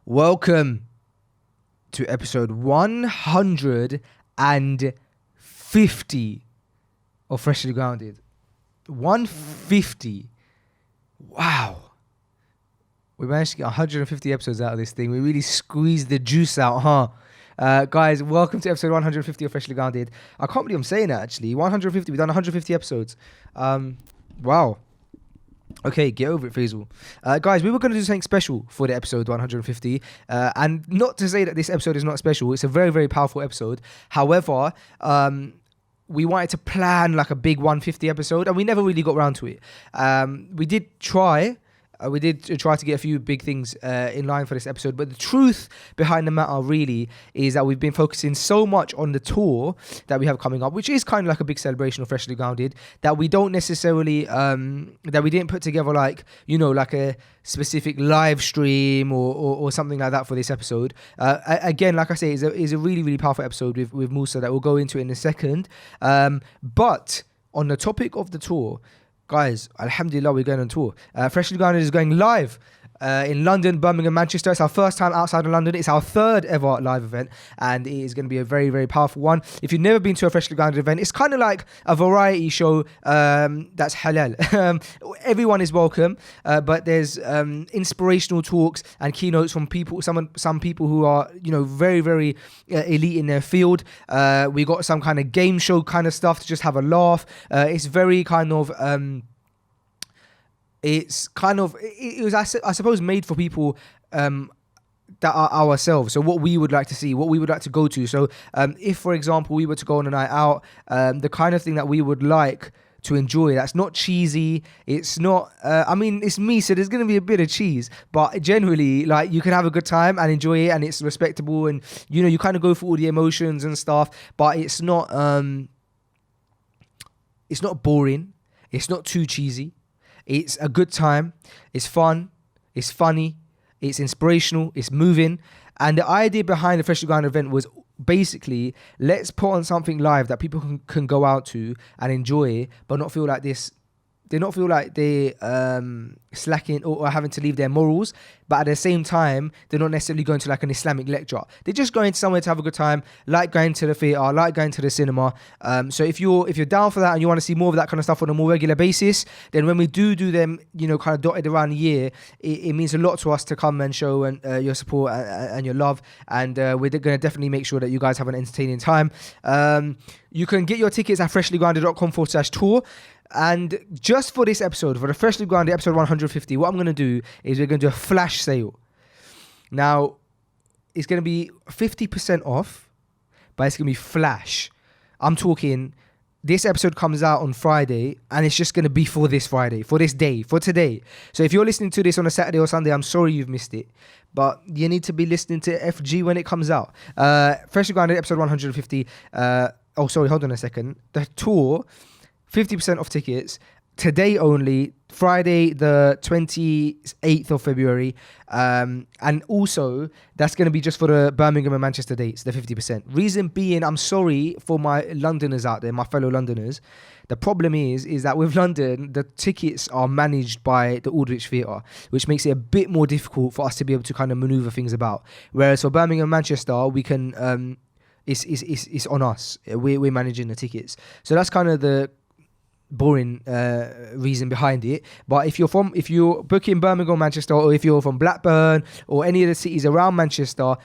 Welcome to episode 150 of Freshly Grounded. 150. Wow. We managed to get 150 episodes out of this thing. We really squeezed the juice out, huh? Guys, welcome to episode 150 of Freshly Grounded. I can't believe I'm saying that, actually. 150. We've done 150 episodes. Wow. Okay, get over it, Faisal. Guys, we were going to do something special for the episode 150. And not to say that this episode is not special. It's a very, very powerful episode. However, we wanted to plan like a big 150 episode, and we never really got around to it. We did try. We did try to get a few big things in line for this episode, but the truth behind the matter really is that we've been focusing so much on the tour that we have coming up, which is kind of like a big celebration of Freshly Grounded, that we don't necessarily, that we didn't put together like, you know, like a specific live stream or something like that for this episode. Again, like I say, is a really, really powerful episode with Musa that we'll go into in a second. But on the topic of the tour, guys, alhamdulillah, we're going on tour. Freshly Grounded is going live in London, Birmingham, and Manchester. It's our first time outside of London. It's our third ever live event, and it is going to be a very, very powerful one. If you've never been to a Freshly Grounded event, it's kind of like a variety show that's halal. Everyone is welcome, but there's inspirational talks and keynotes from people, some people who are, you know, very, very elite in their field. We got some kind of game show kind of stuff to just have a laugh. It's very kind of it was, I suppose, made for people that are ourselves. So what we would like to see, what we would like to go to. So if, for example, we were to go on a night out, the kind of thing that we would like to enjoy, that's not cheesy. It's not, it's me, so there's going to be a bit of cheese. But generally, like, you can have a good time and enjoy it, and it's respectable. And, you know, you kind of go for all the emotions and stuff. But it's not boring. It's not too cheesy. It's a good time, it's fun, it's funny, it's inspirational, it's moving. And the idea behind the Freshly Grounded event was basically, let's put on something live that people can go out to and enjoy, but not feel like this. They not feel like they're slacking or having to leave their morals, but at the same time, they're not necessarily going to like an Islamic lecture. They're just going somewhere to have a good time, like going to the theatre, like going to the cinema. So if you're down for that and you want to see more of that kind of stuff on a more regular basis, then when we do them, you know, kind of dotted around the year, it means a lot to us to come and show your support and your love. And we're going to definitely make sure that you guys have an entertaining time. You can get your tickets at freshlygrounded.com/tour. And just for this episode, for the Freshly Grounded episode 150, what I'm going to do is we're going to do a flash sale. Now, it's going to be 50% off, but it's going to be flash. I'm talking, this episode comes out on Friday, and it's just going to be for this Friday, for this day, for today. So if you're listening to this on a Saturday or Sunday, I'm sorry you've missed it, but you need to be listening to FG when it comes out. Freshly Grounded episode 150. Hold on a second. The tour, 50% off tickets, today only, Friday the 28th of February, and also that's going to be just for the Birmingham and Manchester dates, the 50%. Reason being, I'm sorry for my Londoners out there, my fellow Londoners. The problem is that with London, the tickets are managed by the Aldwych Theatre, which makes it a bit more difficult for us to be able to kind of maneuver things about. Whereas for Birmingham and Manchester, we can, it's on us. We're managing the tickets. So that's kind of the boring reason behind it. But if you're booking Birmingham, Manchester, or if you're from Blackburn or any of the cities around Manchester,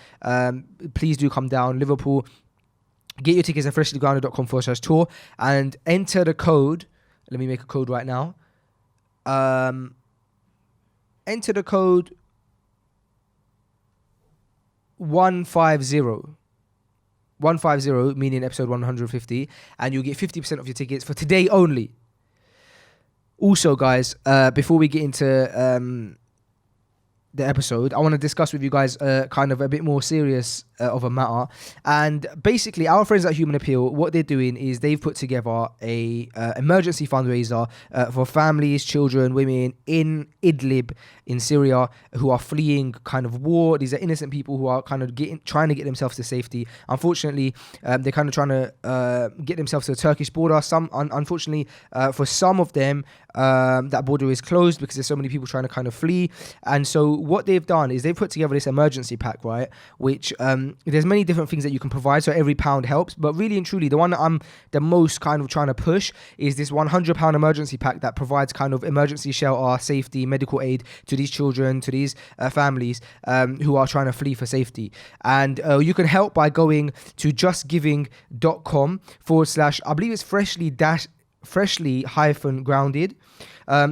please do come down. Liverpool, get your tickets at freshlygrounded.com/tour and enter the code. Let me make a code right now. Enter the code 150. 150, meaning episode 150, and you'll get 50% of your tickets for today only. Also, guys, before we get into the episode, I want to discuss with you guys kind of a bit more serious of a matter. And basically, our friends at Human Appeal, what they're doing is they've put together a emergency fundraiser for families, children, women in Idlib in Syria who are fleeing kind of war. These are innocent people who are kind of trying to get themselves to safety. Unfortunately, they're kind of trying to get themselves to the Turkish border. Unfortunately, for some of them, that border is closed because there's so many people trying to kind of flee. And so what they've done is they've put together this emergency pack, right? Which there's many different things that you can provide. So every pound helps. But really and truly, the one that I'm the most kind of trying to push is this £100 emergency pack that provides kind of emergency shelter, safety, medical aid to these children, to these families who are trying to flee for safety. And you can help by going to justgiving.com / I believe it's freshly-grounded.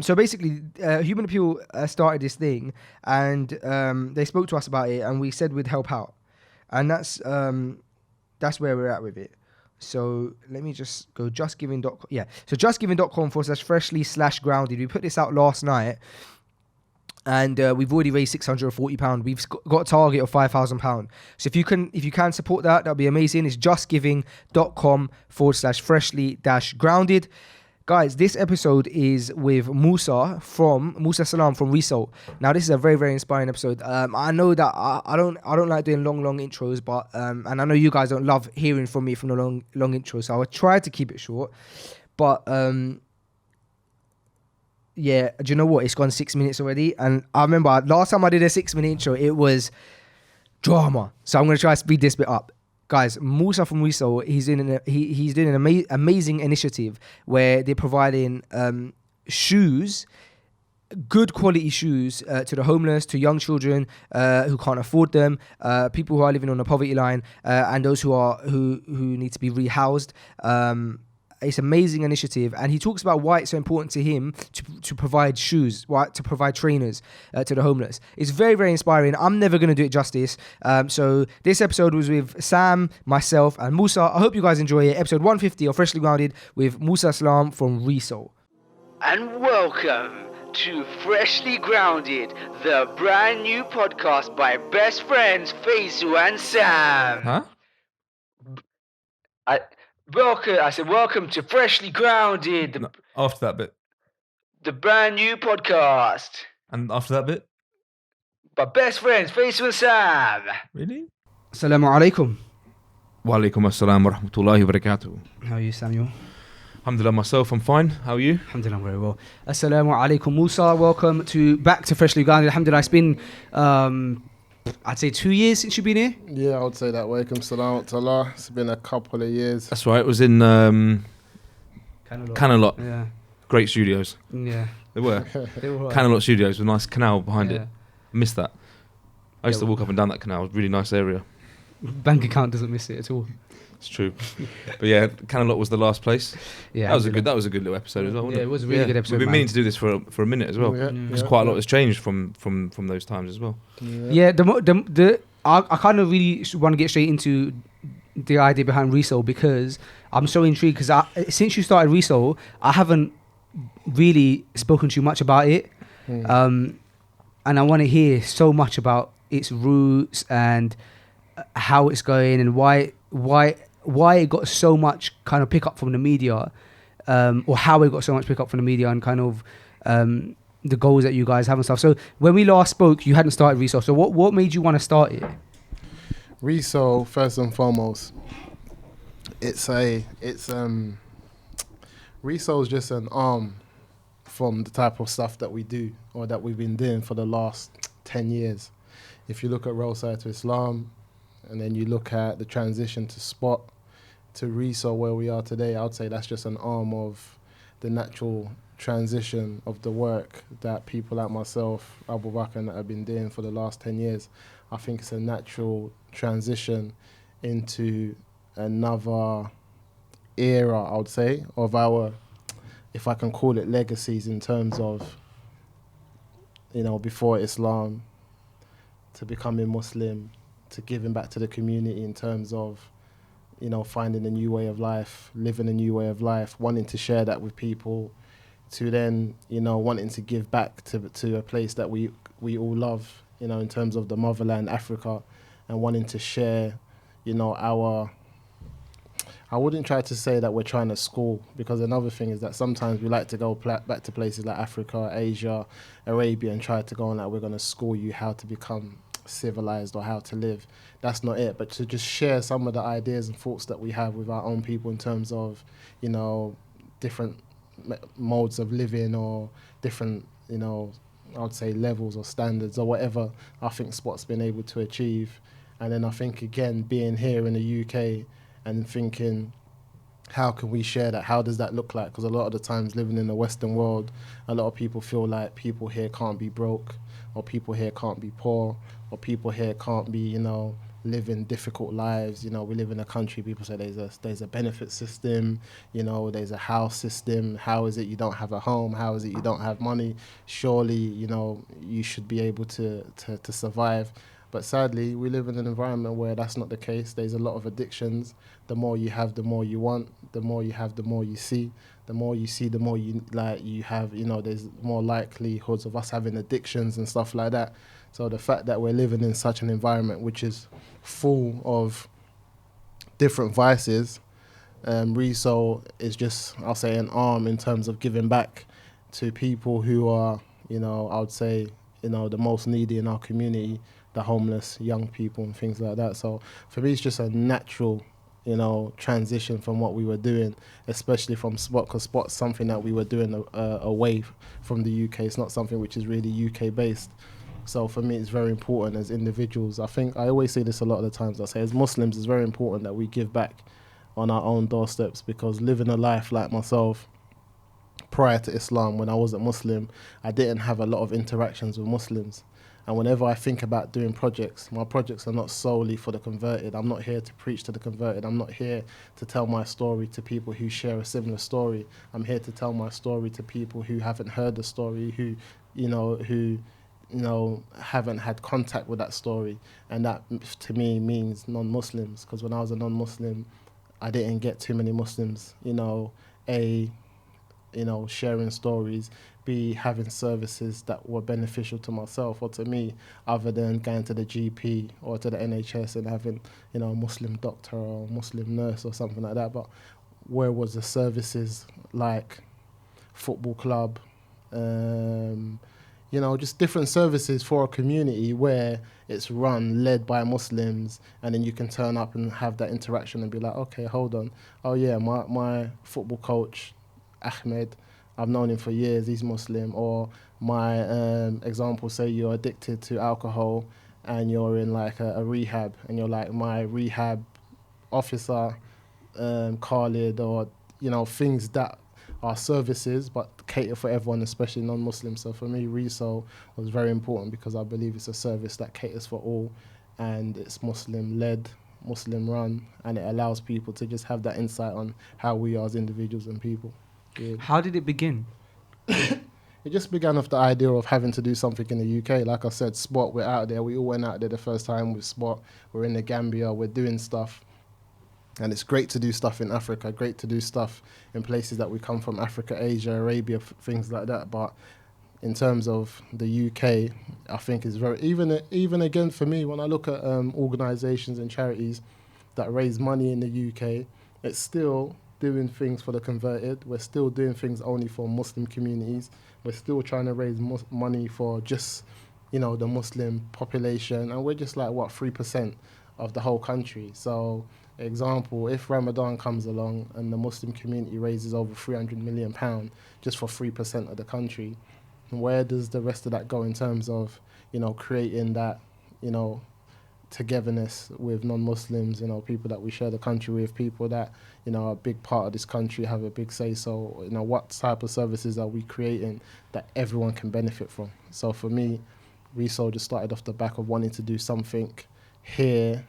So basically, Human Appeal started this thing, and they spoke to us about it, and we said we'd help out, and that's where we're at with it. So let me just go justgiving.com. Yeah, so justgiving.com / freshly/grounded. We put this out last night, and we've already raised £640. We've got a target of £5,000. So if you can support that'd be amazing. It's justgiving.com / freshly-grounded. Guys, this episode is with Moosa Salaam from Resole. Now, this is a very, very inspiring episode. I know that I don't like doing long intros, but and I know you guys don't love hearing from me from the long intros, so I will try to keep it short. But yeah, do you know what? It's gone 6 minutes already, and I remember last time I did a 6-minute intro, it was drama. So I'm gonna try to speed this bit up. Guys, Musa from Reso, he's doing an amazing initiative where they're providing shoes, good quality shoes to the homeless, to young children who can't afford them, people who are living on the poverty line, and those who need to be rehoused. It's an amazing initiative, and he talks about why it's so important to him to provide shoes, why to provide trainers to the homeless. It's very, very inspiring. I'm never going to do it justice. So this episode was with Sam, myself, and Musa. I hope you guys enjoy it. Episode 150 of Freshly Grounded with Moosa Salaam from Resole. And welcome to Freshly Grounded, the brand new podcast by best friends Faisal and Sam. Huh? Welcome to Freshly Grounded, No, after that bit. the brand new podcast And after that bit? by best friends Faisal and Sam. Really? Assalamu alaikum. Wa alaikum assalam wa rahmatullahi wa barakatuh. How are you, Samuel? Alhamdulillah, myself, I'm fine. How are you? Alhamdulillah, I'm very well. Assalamu alaikum, Musa. Welcome back to Freshly Grounded. Alhamdulillah, it's been I'd say 2 years since you've been here. Yeah, I would say that. Walaikum salam to Allah. It's been a couple of years. That's right, it was in Canalot. Yeah. Great studios. Yeah. They were. They were right. Canalot Studios with a nice canal behind Yeah. it. I missed that. I used to walk up and down that canal. Really nice area. Bank account doesn't miss it at all. It's true. But yeah, Canalot was the last place. Yeah. That was a good little episode as well, wasn't Yeah, it? it was a really good episode. We've been meaning to do this for a minute as well. Yeah, Because yeah, quite a lot yeah. has changed from those times as well. Yeah, I kind of really want to get straight into the idea behind Resole because I'm so intrigued because since you started Resole, I haven't really spoken to you much about it. And I want to hear so much about its roots and how it's going and why it got so much kind of pick up from the media, or how it got so much pick up from the media and kind of the goals that you guys have and stuff. So when we last spoke, you hadn't started Resole. So what made you want to start it? Resole, first and foremost, Resole's just an arm from the type of stuff that we do or that we've been doing for the last 10 years. If you look at Roadside to Islam, and then you look at the transition to Spot, to Resole where we are today, I would say that's just an arm of the natural transition of the work that people like myself, Abu Bakr, and that have been doing for the last 10 years. I think it's a natural transition into another era, I would say, of our, if I can call it legacies in terms of, before Islam, to becoming Muslim, to giving back to the community in terms of, finding a new way of life, living a new way of life, wanting to share that with people, to then, wanting to give back to a place that we all love, in terms of the motherland, Africa, and wanting to share, our. I wouldn't try to say that we're trying to school, because another thing is that sometimes we like to go back to places like Africa, Asia, Arabia, and try to go on like we're going to school you how to become civilized or how to live. That's not it. But to just share some of the ideas and thoughts that we have with our own people in terms of, different modes of living or different, I would say levels or standards or whatever I think Spot's been able to achieve. And then I think, again, being here in the UK and thinking, how can we share that? How does that look like? Because a lot of the times living in the Western world, a lot of people feel like people here can't be broke, or people here can't be poor, or people here can't be, living difficult lives. We live in a country, people say there's a benefit system, there's a house system. How is it you don't have a home? How is it you don't have money? Surely, you should be able to survive. But sadly, we live in an environment where that's not the case. There's a lot of addictions. The more you have, the more you want. The more you have, the more you see. The more you see, the more you have, there's more likelihoods of us having addictions and stuff like that. So the fact that we're living in such an environment which is full of different vices, Resole is just, I'll say, an arm in terms of giving back to people who are, I would say, the most needy in our community, the homeless, young people and things like that. So for me, it's just a natural, transition from what we were doing, especially from Spot, because Spot's something that we were doing away from the UK. It's not something which is really UK based. So for me, it's very important as individuals. I think I always say this a lot of the times. I say as Muslims, it's very important that we give back on our own doorsteps, because living a life like myself, prior to Islam, when I wasn't Muslim, I didn't have a lot of interactions with Muslims. And whenever I think about doing projects, my projects are not solely for the converted. I'm not here to preach to the converted. I'm not here to tell my story to people who share a similar story. I'm here to tell my story to people who haven't heard the story, who haven't had contact with that story. And that to me means non-Muslims, because when I was a non-Muslim, I didn't get too many Muslims, sharing stories, B, having services that were beneficial to myself or to me, other than going to the GP or to the NHS and having, a Muslim doctor or Muslim nurse or something like that. But where was the services like football club, just different services for a community where it's led by Muslims, and then you can turn up and have that interaction and be like, okay, hold on. Oh yeah, my football coach, Ahmed, I've known him for years, he's Muslim. Or my example, say you're addicted to alcohol and you're in like a rehab, and you're like my rehab officer, Khalid, or, things that are services but cater for everyone, especially non-Muslims. So for me, Resole was very important because I believe it's a service that caters for all, and it's Muslim-led, Muslim-run, and it allows people to just have that insight on how we are as individuals and people. Yeah. How did it begin? It just began off the idea of having to do something in the UK. Like I said, Spot, we're out there. We all went out there the first time with Spot. We're in the Gambia. We're doing stuff. And it's great to do stuff in Africa, great to do stuff in places that we come from, Africa, Asia, Arabia, things like that. But in terms of the UK, I think it's very, even again for me, when I look at organisations and charities that raise money in the UK, it's still doing things for the converted. We're still doing things only for Muslim communities. We're still trying to raise money for just, the Muslim population. And we're just like, 3% of the whole country. So, example, if Ramadan comes along and the Muslim community raises over £300 million just for 3% of the country, where does the rest of that go in terms of, creating that, togetherness with non-Muslims, people that we share the country with, people that, are a big part of this country, have a big say. So, what type of services are we creating that everyone can benefit from? So for me, Resole just started off the back of wanting to do something here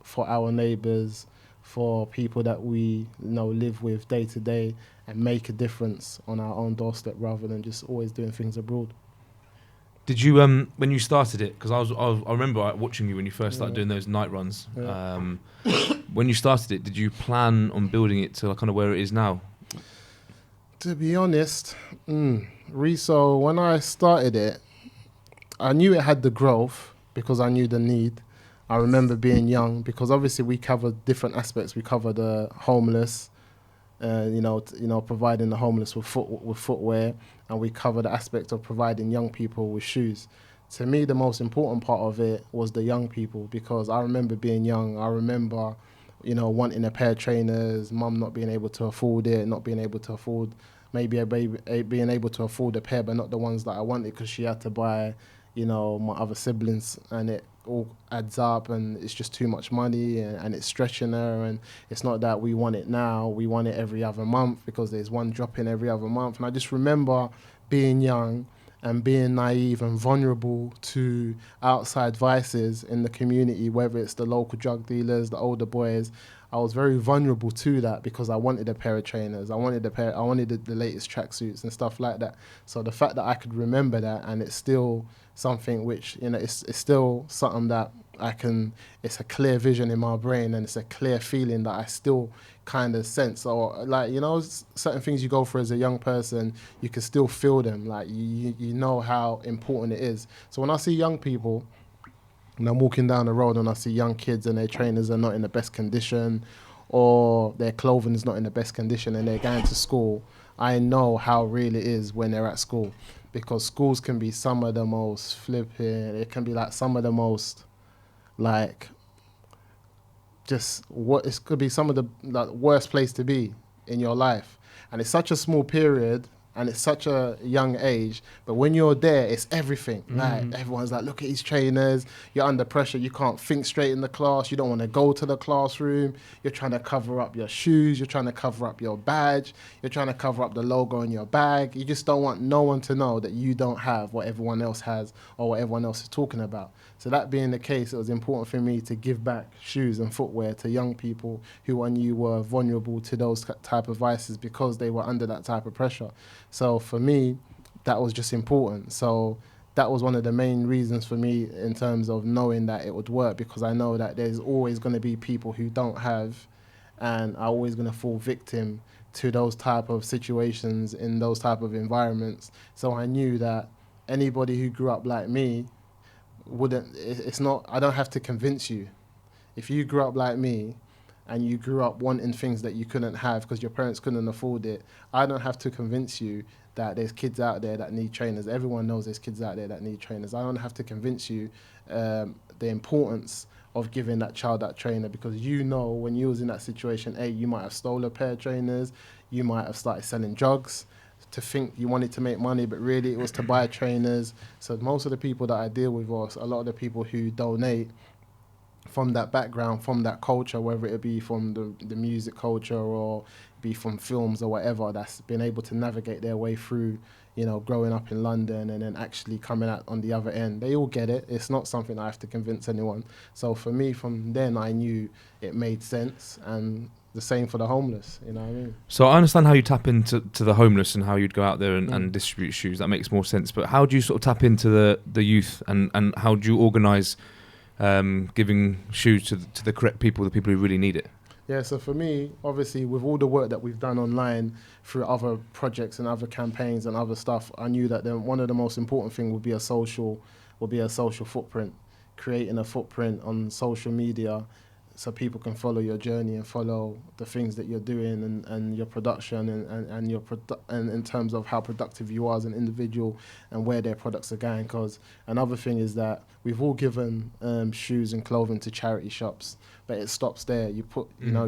for our neighbours, for people that we live with day to day, and make a difference on our own doorstep rather than just always doing things abroad. Did you when you started it? Because I remember watching you when you first started doing those night runs. Yeah. When you started it, did you plan on building it to kind of where it is now? To be honest, Resole, when I started it, I knew it had the growth because I knew the need. I remember being young, because obviously we covered different aspects. We covered the homeless, providing the homeless with footwear, and we covered the aspect of providing young people with shoes. To me, the most important part of it was the young people, because I remember being young. I remember, wanting a pair of trainers, mum not being able to afford it, not being able to afford, maybe being able to afford a pair, but not the ones that I wanted, because she had to buy, my other siblings, and it all adds up, and it's just too much money, and it's stretching her. And it's not that we want it now, we want it every other month, because there's one drop in every other month. And I just remember being young and being naive and vulnerable to outside vices in the community, whether it's the local drug dealers, the older boys. I was very vulnerable to that, because I wanted a pair of trainers. I wanted the latest tracksuits and stuff like that. So the fact that I could remember that, and it's still something which, it's still something that it's a clear vision in my brain, and it's a clear feeling that I still kind of sense. Or certain things you go through as a young person, you can still feel them. Like you know how important it is. So when I see young people, and I'm walking down the road and I see young kids and their trainers are not in the best condition, or their clothing is not in the best condition, and they're going to school, I know how real it is when they're at school. Because schools can be some of the most flipping, it can be like some of the most, like, it could be some of the worst place to be in your life. And it's such a small period, and it's such a young age, but when you're there, it's everything. Like, everyone's like, look at these trainers, you're under pressure, you can't think straight in the class, you don't want to go to the classroom, you're trying to cover up your shoes, you're trying to cover up your badge, you're trying to cover up the logo in your bag. You just don't want no one to know that you don't have what everyone else has, or what everyone else is talking about. So that being the case, it was important for me to give back shoes and footwear to young people who I knew were vulnerable to those type of vices, because they were under that type of pressure. So for me, that was just important. So that was one of the main reasons for me, in terms of knowing that it would work, because I know that there's always going to be people who don't have, and are always going to fall victim to those type of situations in those type of environments. So I knew that anybody who grew up like me I don't have to convince you. If you grew up like me, and you grew up wanting things that you couldn't have because your parents couldn't afford it, I don't have to convince you that there's kids out there that need trainers. Everyone knows there's kids out there that need trainers. I don't have to convince you the importance of giving that child that trainer, because when you was in that situation, you might have stolen a pair of trainers, you might have started selling drugs to think you wanted to make money, but really it was to buy trainers. So most of the people that I deal with, or a lot of the people who donate, from that background, from that culture, whether it be from the music culture or be from films or whatever, that's been able to navigate their way through, growing up in London and then actually coming out on the other end. They all get it. It's not something I have to convince anyone. So for me, from then, I knew it made sense, and the same for the homeless, you know what I mean? So I understand how you tap into the homeless and how you'd go out there and distribute shoes. That makes more sense. But how do you sort of tap into the youth, and how do you organise giving shoes to the correct people, the people who really need it? Yeah, so for me, obviously, with all the work that we've done online through other projects and other campaigns and other stuff, I knew that one of the most important things would be a social footprint, creating a footprint on social media so people can follow your journey and follow the things that you're doing and your production and in terms of how productive you are as an individual and where their products are going. Because another thing is that we've all given shoes and clothing to charity shops, but it stops there. You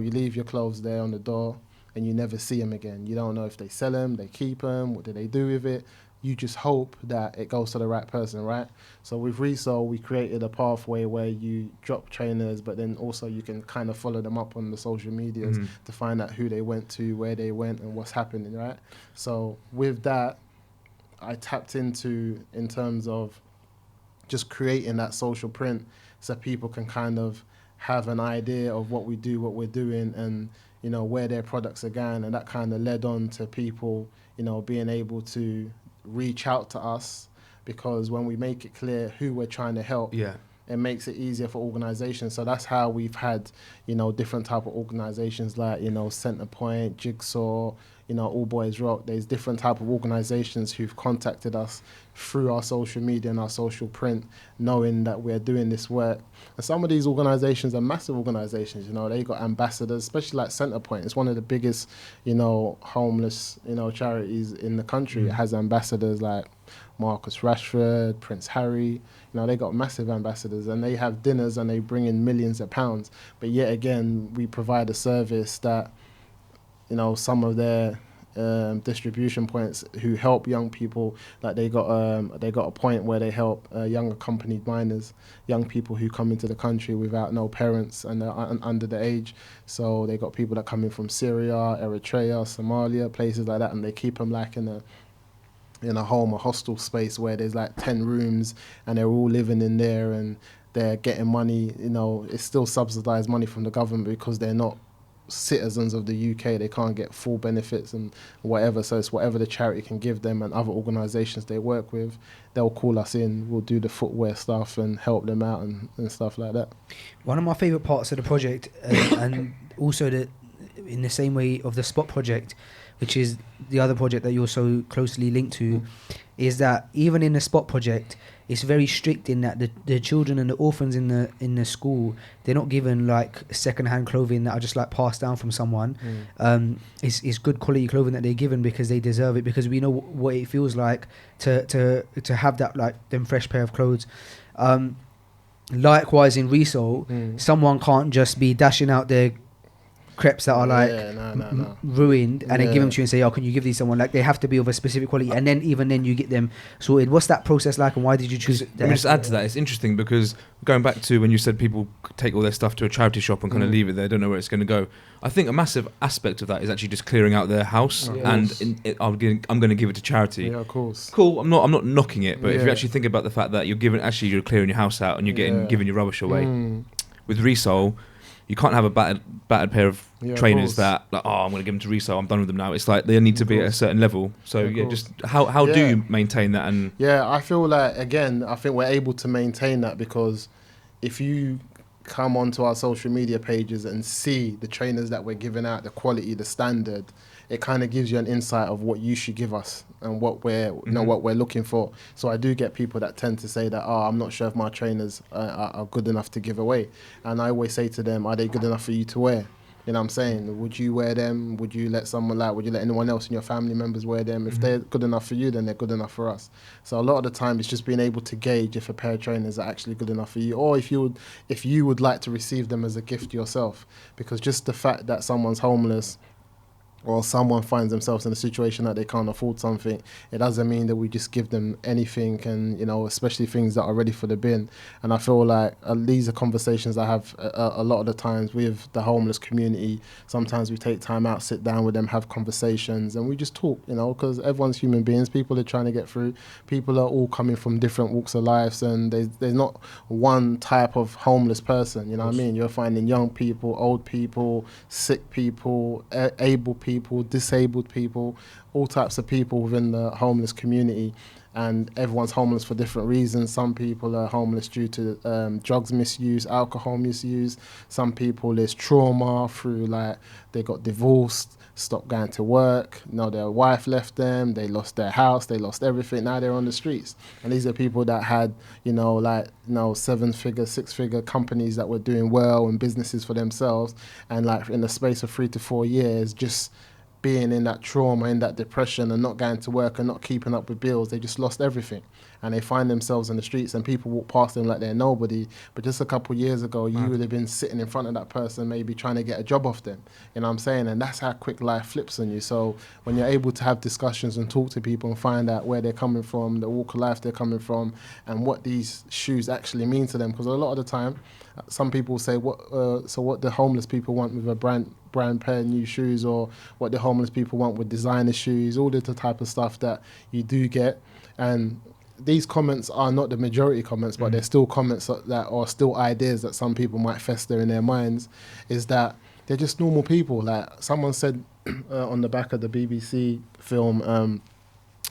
leave your clothes there on the door and you never see them again. You don't know if they sell them, they keep them, what do they do with it. You just hope that it goes to the right person, right? So with Resole, we created a pathway where you drop trainers, but then also you can kind of follow them up on the social medias to find out who they went to, where they went, and what's happening, right? So with that, I tapped into, in terms of just creating that social print so people can kind of have an idea of what we do, what we're doing, and, where their products are going. And that kind of led on to people, being able to reach out to us, because when we make it clear who we're trying to help, it makes it easier for organizations. So that's how we've had, you know, different type of organizations like, you know, Centrepoint, Jigsaw, you know, All Boys Rock. There's different type of organizations who've contacted us through our social media and our social print, knowing that we're doing this work. And some of these organizations are massive organizations, you know, they got ambassadors, especially like Centrepoint. It's one of the biggest, you know, homeless, you know, charities in the country. It has ambassadors like Marcus Rashford, Prince Harry, you know, they got massive ambassadors, and they have dinners and they bring in millions of pounds. But yet again, we provide a service that, you know, some of their distribution points who help young people, like they got a point where they help young accompanied minors, young people who come into the country without no parents and are under the age. So they got people that come in from Syria, Eritrea, Somalia, places like that, and they keep them like in a home, a hostel space where there's like 10 rooms and they're all living in there, and they're getting money, you know, it's still subsidized money from the government because they're not citizens of the UK. They can't get full benefits and whatever, so it's whatever the charity can give them, and other organizations they work with, they'll call us in, we'll do the footwear stuff and help them out and stuff like that. One of my favorite parts of the project and also in the same way of the Spot project, which is the other project that you're so closely linked to, is that even in the Spot project, it's very strict in that the children and the orphans in the school, they're not given like second-hand clothing that are just like passed down from someone. It's good quality clothing that they're given because they deserve it, because we know what it feels like to have that, like them fresh pair of clothes. Likewise in Resole, someone can't just be dashing out their crepes that are like ruined and then give them to you and say, oh, can you give these someone? Like, they have to be of a specific quality, and then even then you get them sorted. What's that process like, and why did you choose Let me just add to that. It's interesting because going back to when you said people take all their stuff to a charity shop and kind of leave it there, don't know where it's going to go. I think a massive aspect of that is actually just clearing out their house, and I'm going to give it to charity. Yeah, of course. Cool. I'm not knocking it, but if you actually think about the fact that you're clearing your house out and you're giving your rubbish away. With Resole, you can't have a battered pair of trainers that, like, oh, I'm going to give them to Resole, I'm done with them now. It's like they need to be at a certain level. So just how do you maintain that? And I feel like, again, I think we're able to maintain that because if you come onto our social media pages and see the trainers that we're giving out, the quality, the standard, it kind of gives you an insight of what you should give us and what we're what we're looking for. So I do get people that tend to say that, oh, I'm not sure if my trainers are good enough to give away. And I always say to them, are they good enough for you to wear? You know what I'm saying? Would you wear them? Would you let anyone else in your family members wear them? If they're good enough for you, then they're good enough for us. So a lot of the time it's just being able to gauge if a pair of trainers are actually good enough for you, or if you would like to receive them as a gift yourself. Because just the fact that someone's homeless or someone finds themselves in a situation that they can't afford something, it doesn't mean that we just give them anything, and, you know, especially things that are ready for the bin. And I feel like these are conversations I have a lot of the times with the homeless community. Sometimes we take time out, sit down with them, have conversations, and we just talk, you know, because everyone's human beings. People are trying to get through. People are all coming from different walks of life, and there's not one type of homeless person, you know what I mean? You're finding young people, old people, sick people, able people, disabled people, all types of people within the homeless community, and everyone's homeless for different reasons. Some people are homeless due to drugs misuse, alcohol misuse. Some people, there's trauma through, like, they got divorced, stopped going to work, their wife left them, they lost their house, they lost everything, now they're on the streets. And these are people that had, 7-figure, 6-figure companies that were doing well and businesses for themselves, and like in the space of 3 to 4 years, just being in that trauma, in that depression, and not going to work and not keeping up with bills, they just lost everything. And they find themselves in the streets, and people walk past them like they're nobody. But just a couple of years ago, you would have been sitting in front of that person, maybe trying to get a job off them. You know what I'm saying? And that's how quick life flips on you. So when you're able to have discussions and talk to people and find out where they're coming from, the walk of life they're coming from, and what these shoes actually mean to them. Because a lot of the time, some people say, what the homeless people want with a brand pair of new shoes, or what the homeless people want with designer shoes, all the type of stuff that you do get. And these comments are not the majority comments, but they're still comments that are still ideas that some people might fester in their minds, is that they're just normal people. Like someone said on the back of the BBC film,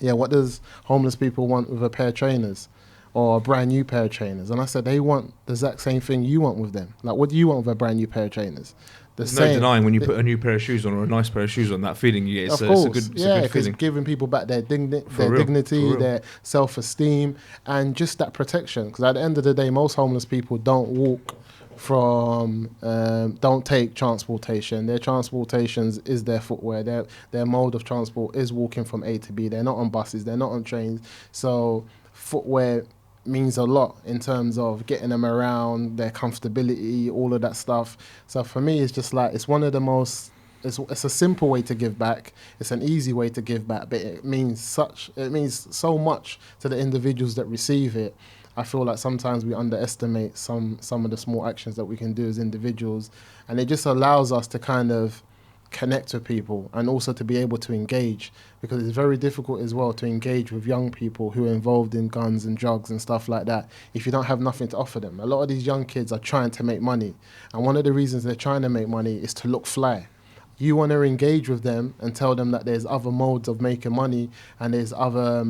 what does homeless people want with a pair of trainers? or a brand new pair of trainers. And I said, they want the exact same thing you want with them. Like, what do you want with a brand new pair of trainers? There's no denying when you put a new pair of shoes on or a nice pair of shoes on, that feeling you get, it's a good feeling. Giving people back their dignity, their self-esteem, and just that protection. Because at the end of the day, most homeless people don't take transportation. Their transportations is their footwear. Their mode of transport is walking from A to B. They're not on buses. They're not on trains. So footwear means a lot in terms of getting them around, their comfortability, all of that stuff. So for me, it's just like, it's one of the most, it's a simple way to give back. It's an easy way to give back, but it means so much to the individuals that receive it. I feel like sometimes we underestimate some of the small actions that we can do as individuals, and it just allows us to kind of connect with people and also to be able to engage, because it's very difficult as well to engage with young people who are involved in guns and drugs and stuff like that if you don't have nothing to offer them. A lot of these young kids are trying to make money, and one of the reasons they're trying to make money is to look fly. You want to engage with them and tell them that there's other modes of making money and there's other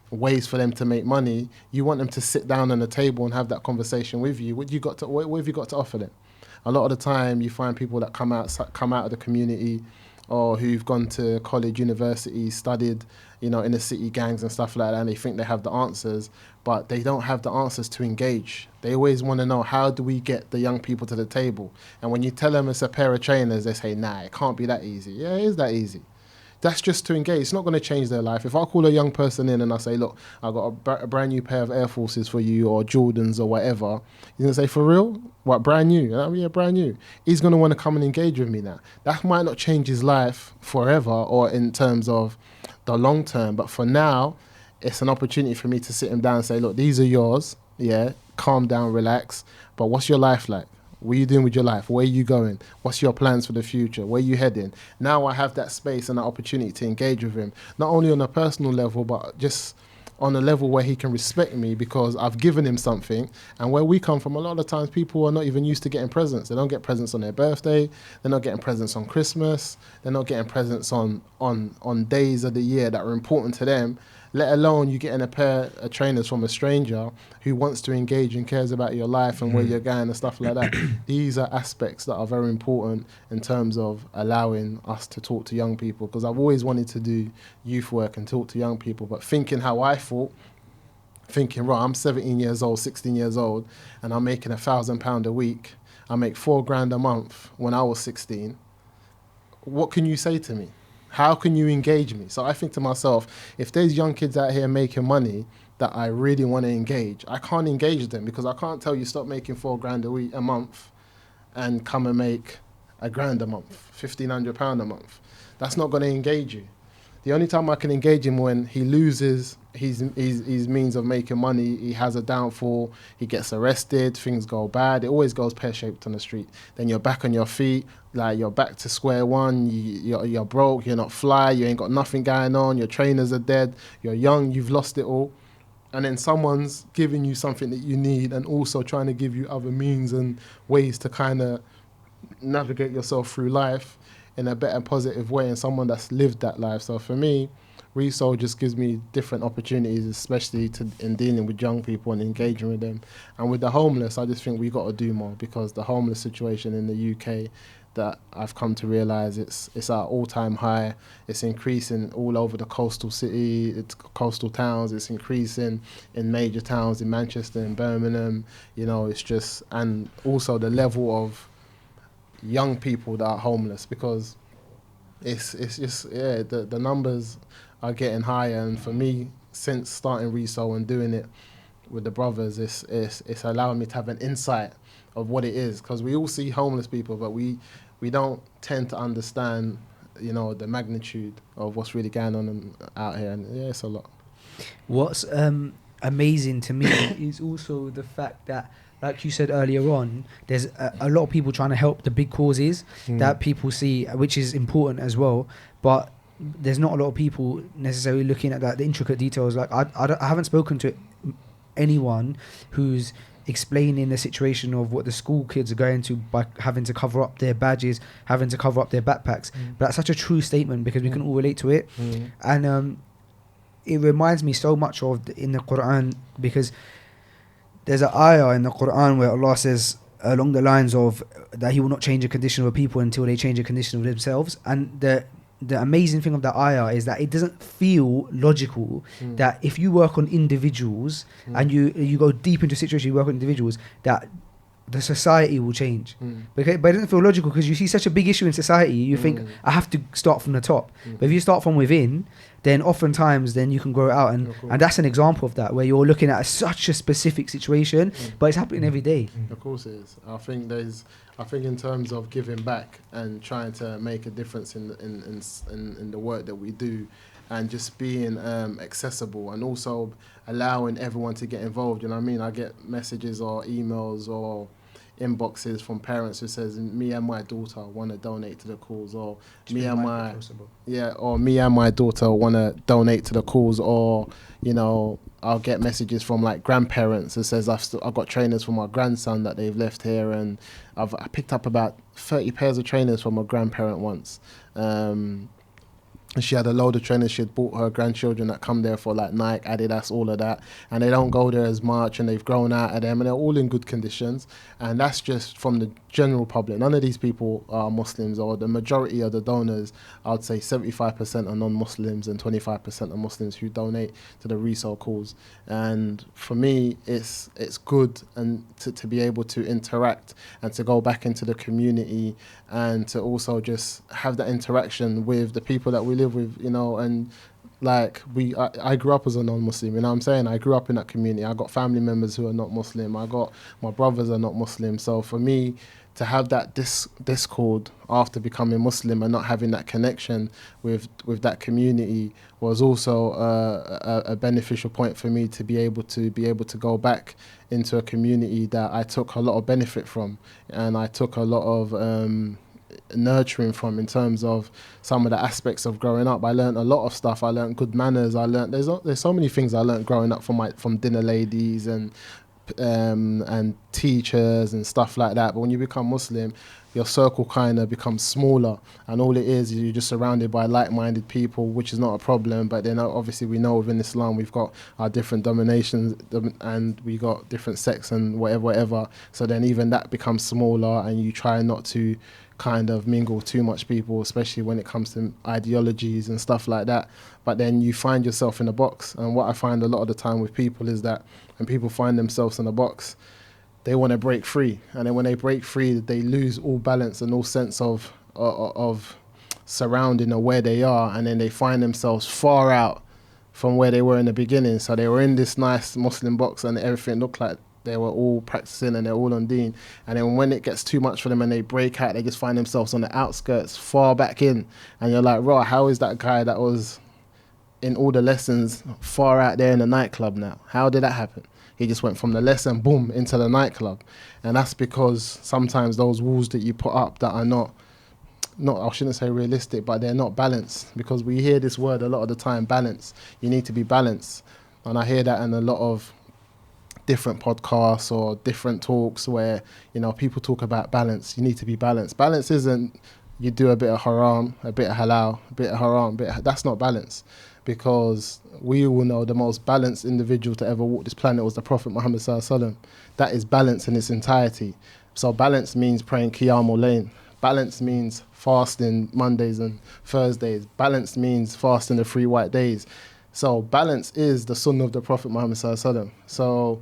ways for them to make money. You want them to sit down on the table and have that conversation with you. What have you got to offer them? A lot of the time you find people that come out of the community or who've gone to college, university, studied, in the city gangs and stuff like that, and they think they have the answers, but they don't have the answers to engage. They always want to know, how do we get the young people to the table? And when you tell them it's a pair of trainers, they say, nah, it can't be that easy. Yeah, it is that easy. That's just to engage. It's not going to change their life. If I call a young person in and I say, look, I've got a brand new pair of Air Forces for you, or Jordans or whatever, he's going to say, for real? What, brand new? Yeah, brand new. He's going to want to come and engage with me now. That might not change his life forever or in terms of the long term, but for now, it's an opportunity for me to sit him down and say, look, these are yours. Yeah, calm down, relax. But what's your life like? What are you doing with your life? Where are you going? What's your plans for the future? Where are you heading? Now I have that space and that opportunity to engage with him, not only on a personal level, but just on a level where he can respect me because I've given him something. And where we come from, a lot of times people are not even used to getting presents. They don't get presents on their birthday. They're not getting presents on Christmas. They're not getting presents on days of the year that are important to them, let alone you getting a pair of trainers from a stranger who wants to engage and cares about your life and where you're going and stuff like that. These are aspects that are very important in terms of allowing us to talk to young people, because I've always wanted to do youth work and talk to young people, but thinking how I thought, right, I'm 17 years old, 16 years old, and I'm making £1,000 a week. I make $4,000 a month when I was 16. What can you say to me? How can you engage me? So I think to myself, if there's young kids out here making money that I really want to engage, I can't engage them because I can't tell you stop making $4,000 a month and come and make £1,000 a month, £1,500 a month. That's not going to engage you. The only time I can engage him when he loses his means of making money, he has a downfall, he gets arrested, things go bad. It always goes pear-shaped on the street. Then you're back on your feet, like you're back to square one, you're broke, you're not fly, you ain't got nothing going on, your trainers are dead, you're young, you've lost it all. And then someone's giving you something that you need and also trying to give you other means and ways to kind of navigate yourself through life in a better, positive way, and someone that's lived that life. So for me, Resole just gives me different opportunities, especially in dealing with young people and engaging with them. And with the homeless, I just think we got to do more, because the homeless situation in the UK, that I've come to realise it's at all-time high. It's increasing all over the coastal coastal towns. It's increasing in major towns in Manchester and Birmingham. It's just, and also the level of young people that are homeless, because it's just, the numbers are getting higher. And for me, since starting Reso and doing it with the brothers, it's allowing me to have an insight of what it is, because we all see homeless people, but we don't tend to understand the magnitude of what's really going on out here. And it's a lot. What's amazing to me is also the fact that, like you said earlier on, there's a lot of people trying to help the big causes that people see, which is important as well. But there's not a lot of people necessarily looking at the intricate details. Like I haven't spoken to anyone who's explaining the situation of what the school kids are going to by having to cover up their badges, having to cover up their backpacks. But that's such a true statement, because we can all relate to it. And it reminds me so much of in the Quran, because there's an ayah in the Quran where Allah says along the lines of that He will not change a condition of a people until they change a condition of themselves. And the amazing thing of that ayah is that it doesn't feel logical that if you work on individuals and you go deep into a situation, you work on individuals, that the society will change. But it doesn't feel logical, because you see such a big issue in society, you think, I have to start from the top. But if you start from within, then oftentimes then you can grow it out. And that's an example of that, where you're looking at such a specific situation, but it's happening every day. Of course it is. I think in terms of giving back and trying to make a difference in the work that we do, and just being accessible, and also allowing everyone to get involved. You know what I mean? I get messages or emails or inboxes from parents who says, me and my daughter want to donate to the cause, or me and my daughter want to donate to the cause, or you know, I'll get messages from like grandparents who says I've got trainers for my grandson that they've left here, and I picked up about 30 pairs of trainers from a grandparent once. She had a load of trainers she had bought her grandchildren that come there for like Nike, Adidas, all of that, and they don't go there as much, and they've grown out of them, and they're all in good conditions. And that's just from the general public. None of these people are Muslims, or the majority of the donors, I'd say 75% are non-Muslims and 25% are Muslims who donate to the Resole cause. And for me, it's good and to be able to interact and to go back into the community, and to also just have that interaction with the people that we live with, you know. And like I grew up as a non-Muslim, you know what I'm saying? I grew up in that community. I got family members who are not Muslim. I got my brothers are not Muslim. So for me to have that discord after becoming Muslim and not having that connection with that community was also a beneficial point for me to be able to go back into a community that I took a lot of benefit from, and I took a lot of nurturing from, in terms of some of the aspects of growing up. I learned a lot of stuff. I learned good manners. I learned there's so many things I learned growing up from dinner ladies and teachers and stuff like that. But when you become Muslim, your circle kind of becomes smaller, and all it is you're just surrounded by like-minded people, which is not a problem. But then obviously we know within Islam we've got our different dominations, and we got different sects and whatever. So then even that becomes smaller, and you try not to kind of mingle too much people, especially when it comes to ideologies and stuff like that. But then you find yourself in a box, and what I find a lot of the time with people is that when people find themselves in a box, they want to break free, and then when they break free, they lose all balance and all sense of surrounding or where they are, and then they find themselves far out from where they were in the beginning. So they were in this nice Muslim box, and everything looked like they were all practicing and they're all on deen, and then when it gets too much for them and they break out, they just find themselves on the outskirts, far back in, and you're like, raw, how is that guy that was in all the lessons far out there in the nightclub now? How did that happen? He just went from the lesson, boom, into the nightclub. And that's because sometimes those walls that you put up that are not, I shouldn't say realistic, but they're not balanced, because we hear this word a lot of the time, balance. You need to be balanced. And I hear that in a lot of different podcasts or different talks where, you know, people talk about balance. You need to be balanced. Balance isn't you do a bit of haram, a bit of halal, a bit of haram, that's not balance. Because we all know the most balanced individual to ever walk this planet was the Prophet Muhammad Sallallahu. That is balance in its entirety. So balance means praying Qiyamul Layl. Balance means fasting Mondays and Thursdays. Balance means fasting the 3 white days. So balance is the sunnah of the Prophet Muhammad Sallallahu. So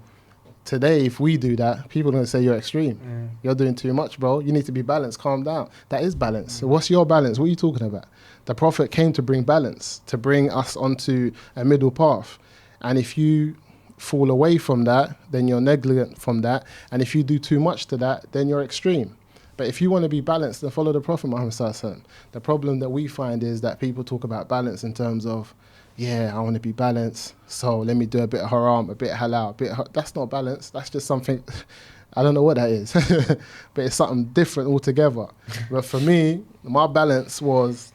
today, if we do that, people are going to say you're extreme. You're doing too much, bro. You need to be balanced. Calm down. That is balance. So what's your balance? What are you talking about? The Prophet came to bring balance, to bring us onto a middle path. And if you fall away from that, then you're negligent from that. And if you do too much to that, then you're extreme. But if you want to be balanced, then follow the Prophet Muhammad Sallallahu. The problem that we find is that people talk about balance in terms of, yeah, I want to be balanced, so let me do a bit of haram, a bit of halal, that's not balance. That's just something, I don't know what that is, but it's something different altogether. But for me, my balance was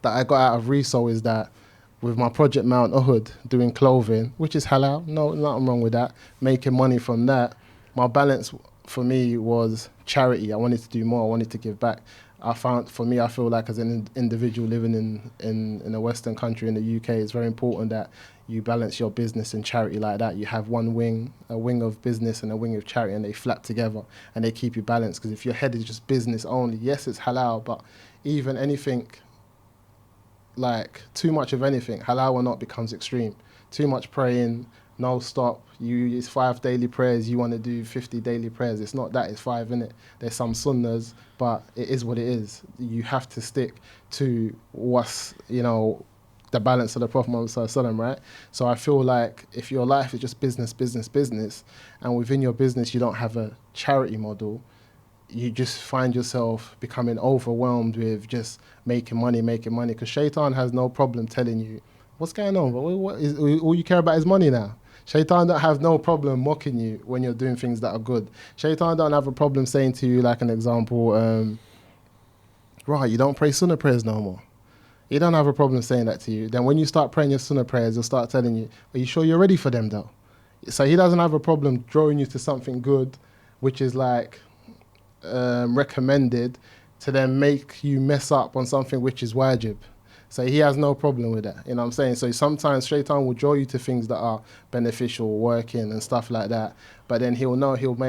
that I got out of Resole is that with my project Mount Uhud, doing clothing, which is halal, no, nothing wrong with that, making money from that, my balance for me was charity. I wanted to do more, I wanted to give back. I found, for me, I feel like as an individual living in a Western country, in the UK, it's very important that you balance your business and charity like that. You have one wing, a wing of business and a wing of charity, and they flap together and they keep you balanced. Because if your head is just business only, yes, it's halal, but even anything, like too much of anything, halal or not, becomes extreme. Too much praying, no stop. It's 5 daily prayers. You want to do 50 daily prayers. It's not that. It's 5, innit? There's some sunnahs, but it is what it is. You have to stick to what's, the balance of the Prophet Muhammad Sallallahu Alaihi Wasallam, right? So I feel like if your life is just business, and within your business you don't have a charity model, you just find yourself becoming overwhelmed with just making money. Because Shaitan has no problem telling you, what's going on? All you care about is money now. Shaitan don't have no problem mocking you when you're doing things that are good. Shaitan don't have a problem saying to you, like an example, right, you don't pray sunnah prayers no more. He don't have a problem saying that to you. Then when you start praying your sunnah prayers, he'll start telling you, are you sure you're ready for them though? So he doesn't have a problem drawing you to something good, which is like recommended, to then make you mess up on something which is wajib. So he has no problem with that, you know what I'm saying? So sometimes Shaitan will draw you to things that are beneficial, working and stuff like that, but then he'll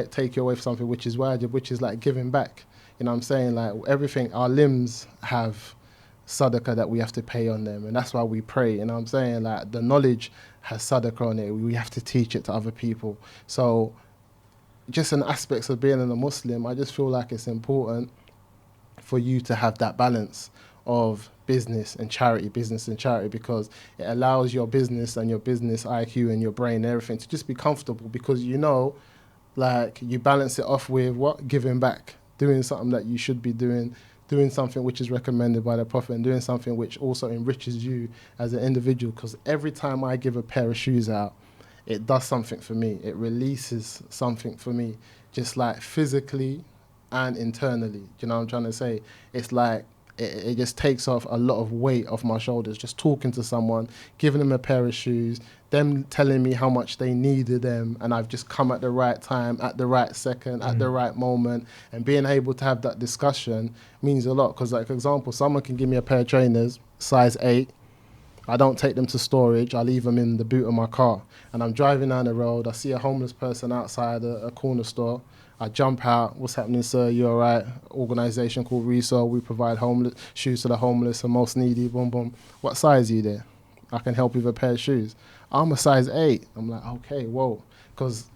take you away from something which is wajib, which is like giving back. You know what I'm saying? Like everything, our limbs have sadaqah that we have to pay on them, and that's why we pray. You know what I'm saying? Like the knowledge has sadaqah on it. We have to teach it to other people. So just in aspects of being a Muslim, I just feel like it's important for you to have that balance of business and charity, because it allows your business and your business IQ and your brain and everything to just be comfortable, because like you balance it off with what? Giving back, doing something that you should be doing something which is recommended by the Prophet, and doing something which also enriches you as an individual. Because every time I give a pair of shoes out, it does something for me. It releases something for me, just like physically and internally. Do you know what I'm trying to say? It's like it just takes off a lot of weight off my shoulders, just talking to someone, giving them a pair of shoes, them telling me how much they needed them, and I've just come at the right time, at the right second, at the right moment, and being able to have that discussion means a lot. Because, like, for example, someone can give me a pair of trainers, size 8, I don't take them to storage, I leave them in the boot of my car, and I'm driving down the road, I see a homeless person outside a corner store, I jump out, what's happening, sir, you all right? Organisation called Resole, we provide shoes to the homeless and most needy, boom, boom. What size are you there? I can help you with a pair of shoes. I'm a size 8. I'm like, okay, whoa. Because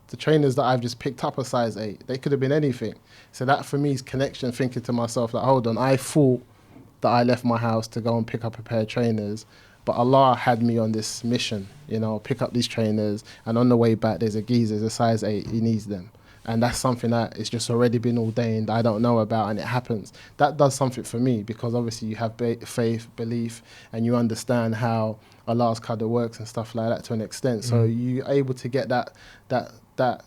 the trainers that I've just picked up are size 8. They could have been anything. So that for me is connection, thinking to myself, like, hold on, I thought that I left my house to go and pick up a pair of trainers, but Allah had me on this mission, pick up these trainers, and on the way back there's a geezer, there's a size 8, he needs them. And that's something that is just already been ordained, I don't know about, and it happens. That does something for me, because obviously you have faith, belief, and you understand how Allah's qadr works and stuff like that to an extent. So you're able to get that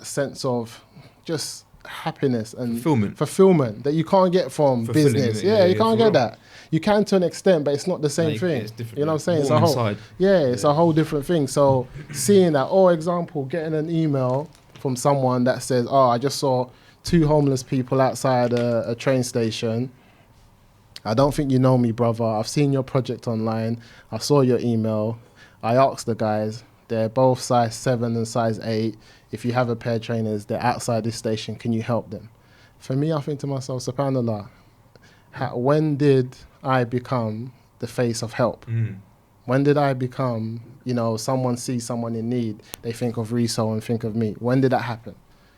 sense of just happiness and fulfillment that you can't get from business. Yeah, you can't get that. You can to an extent, but it's not the same thing. You know what I'm saying? It's a whole different thing. So seeing that, example, getting an email from someone that says, I just saw 2 homeless people outside a train station. I don't think you know me, brother. I've seen your project online. I saw your email. I asked the guys. They're both size 7 and size 8. If you have a pair of trainers, they're outside this station. Can you help them? For me, I think to myself, subhanAllah, when did I become the face of help? When did I become, someone sees someone in need, they think of Reso and think of me? When did that happen?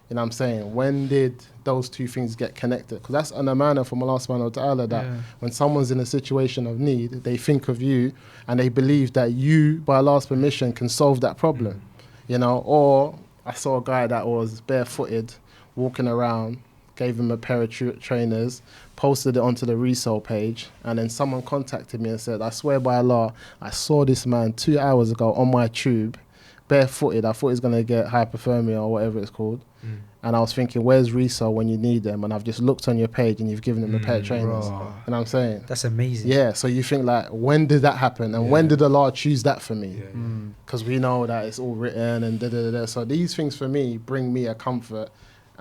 You know what I'm saying? When did those two things get connected? Because that's an amana from Allah subhanahu wa ta'ala, that when someone's in a situation of need, they think of you and they believe that you, by Allah's permission, can solve that problem. Or I saw a guy that was barefooted, walking around, gave him a pair of trainers, posted it onto the Resole page, and then someone contacted me and said, I swear by Allah, I saw this man 2 hours ago on my tube, barefooted. I thought he was going to get hypothermia or whatever it's called. And I was thinking, where's Resole when you need them? And I've just looked on your page and you've given him a pair of trainers. You know what I'm saying? That's amazing. Yeah, so you think, like, when did that happen? And when did Allah choose that for me? Because we know that it's all written and da-da-da-da. So these things for me bring me a comfort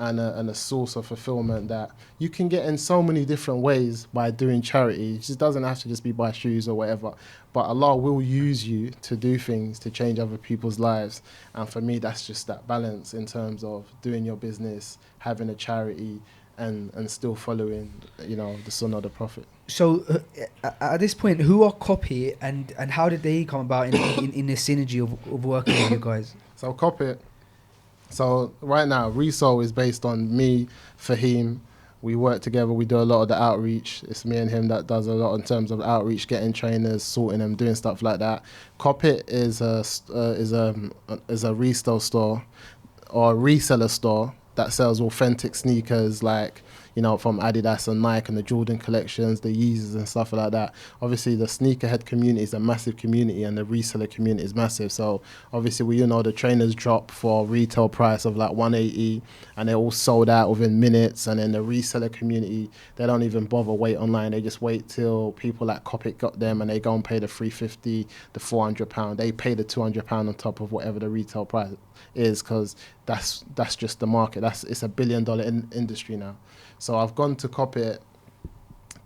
and a source of fulfillment that you can get in so many different ways by doing charity. It just doesn't have to just be buy shoes or whatever, but Allah will use you to do things to change other people's lives. And for me, that's just that balance in terms of doing your business, having a charity, and still following, the sunnah of the Prophet. So at this point, who are Copy and how did they come about in this synergy of working with you guys? So Copy. So right now, Resole is based on me, Fahim. We work together. We do a lot of the outreach. It's me and him that does a lot in terms of outreach, getting trainers, sorting them, doing stuff like that. Copit is a resale store or a reseller store that sells authentic sneakers like, from Adidas and Nike and the Jordan collections, the Yeezys and stuff like that. Obviously, the sneakerhead community is a massive community and the reseller community is massive. So obviously, the trainers drop for retail price of like 180 and they're all sold out within minutes. And then the reseller community, they don't even bother wait online. They just wait till people like Copit got them and they go and pay the £350, the £400. They pay the £200 on top of whatever the retail price is, because that's just the market. It's $1 billion industry now. So I've gone to Copit,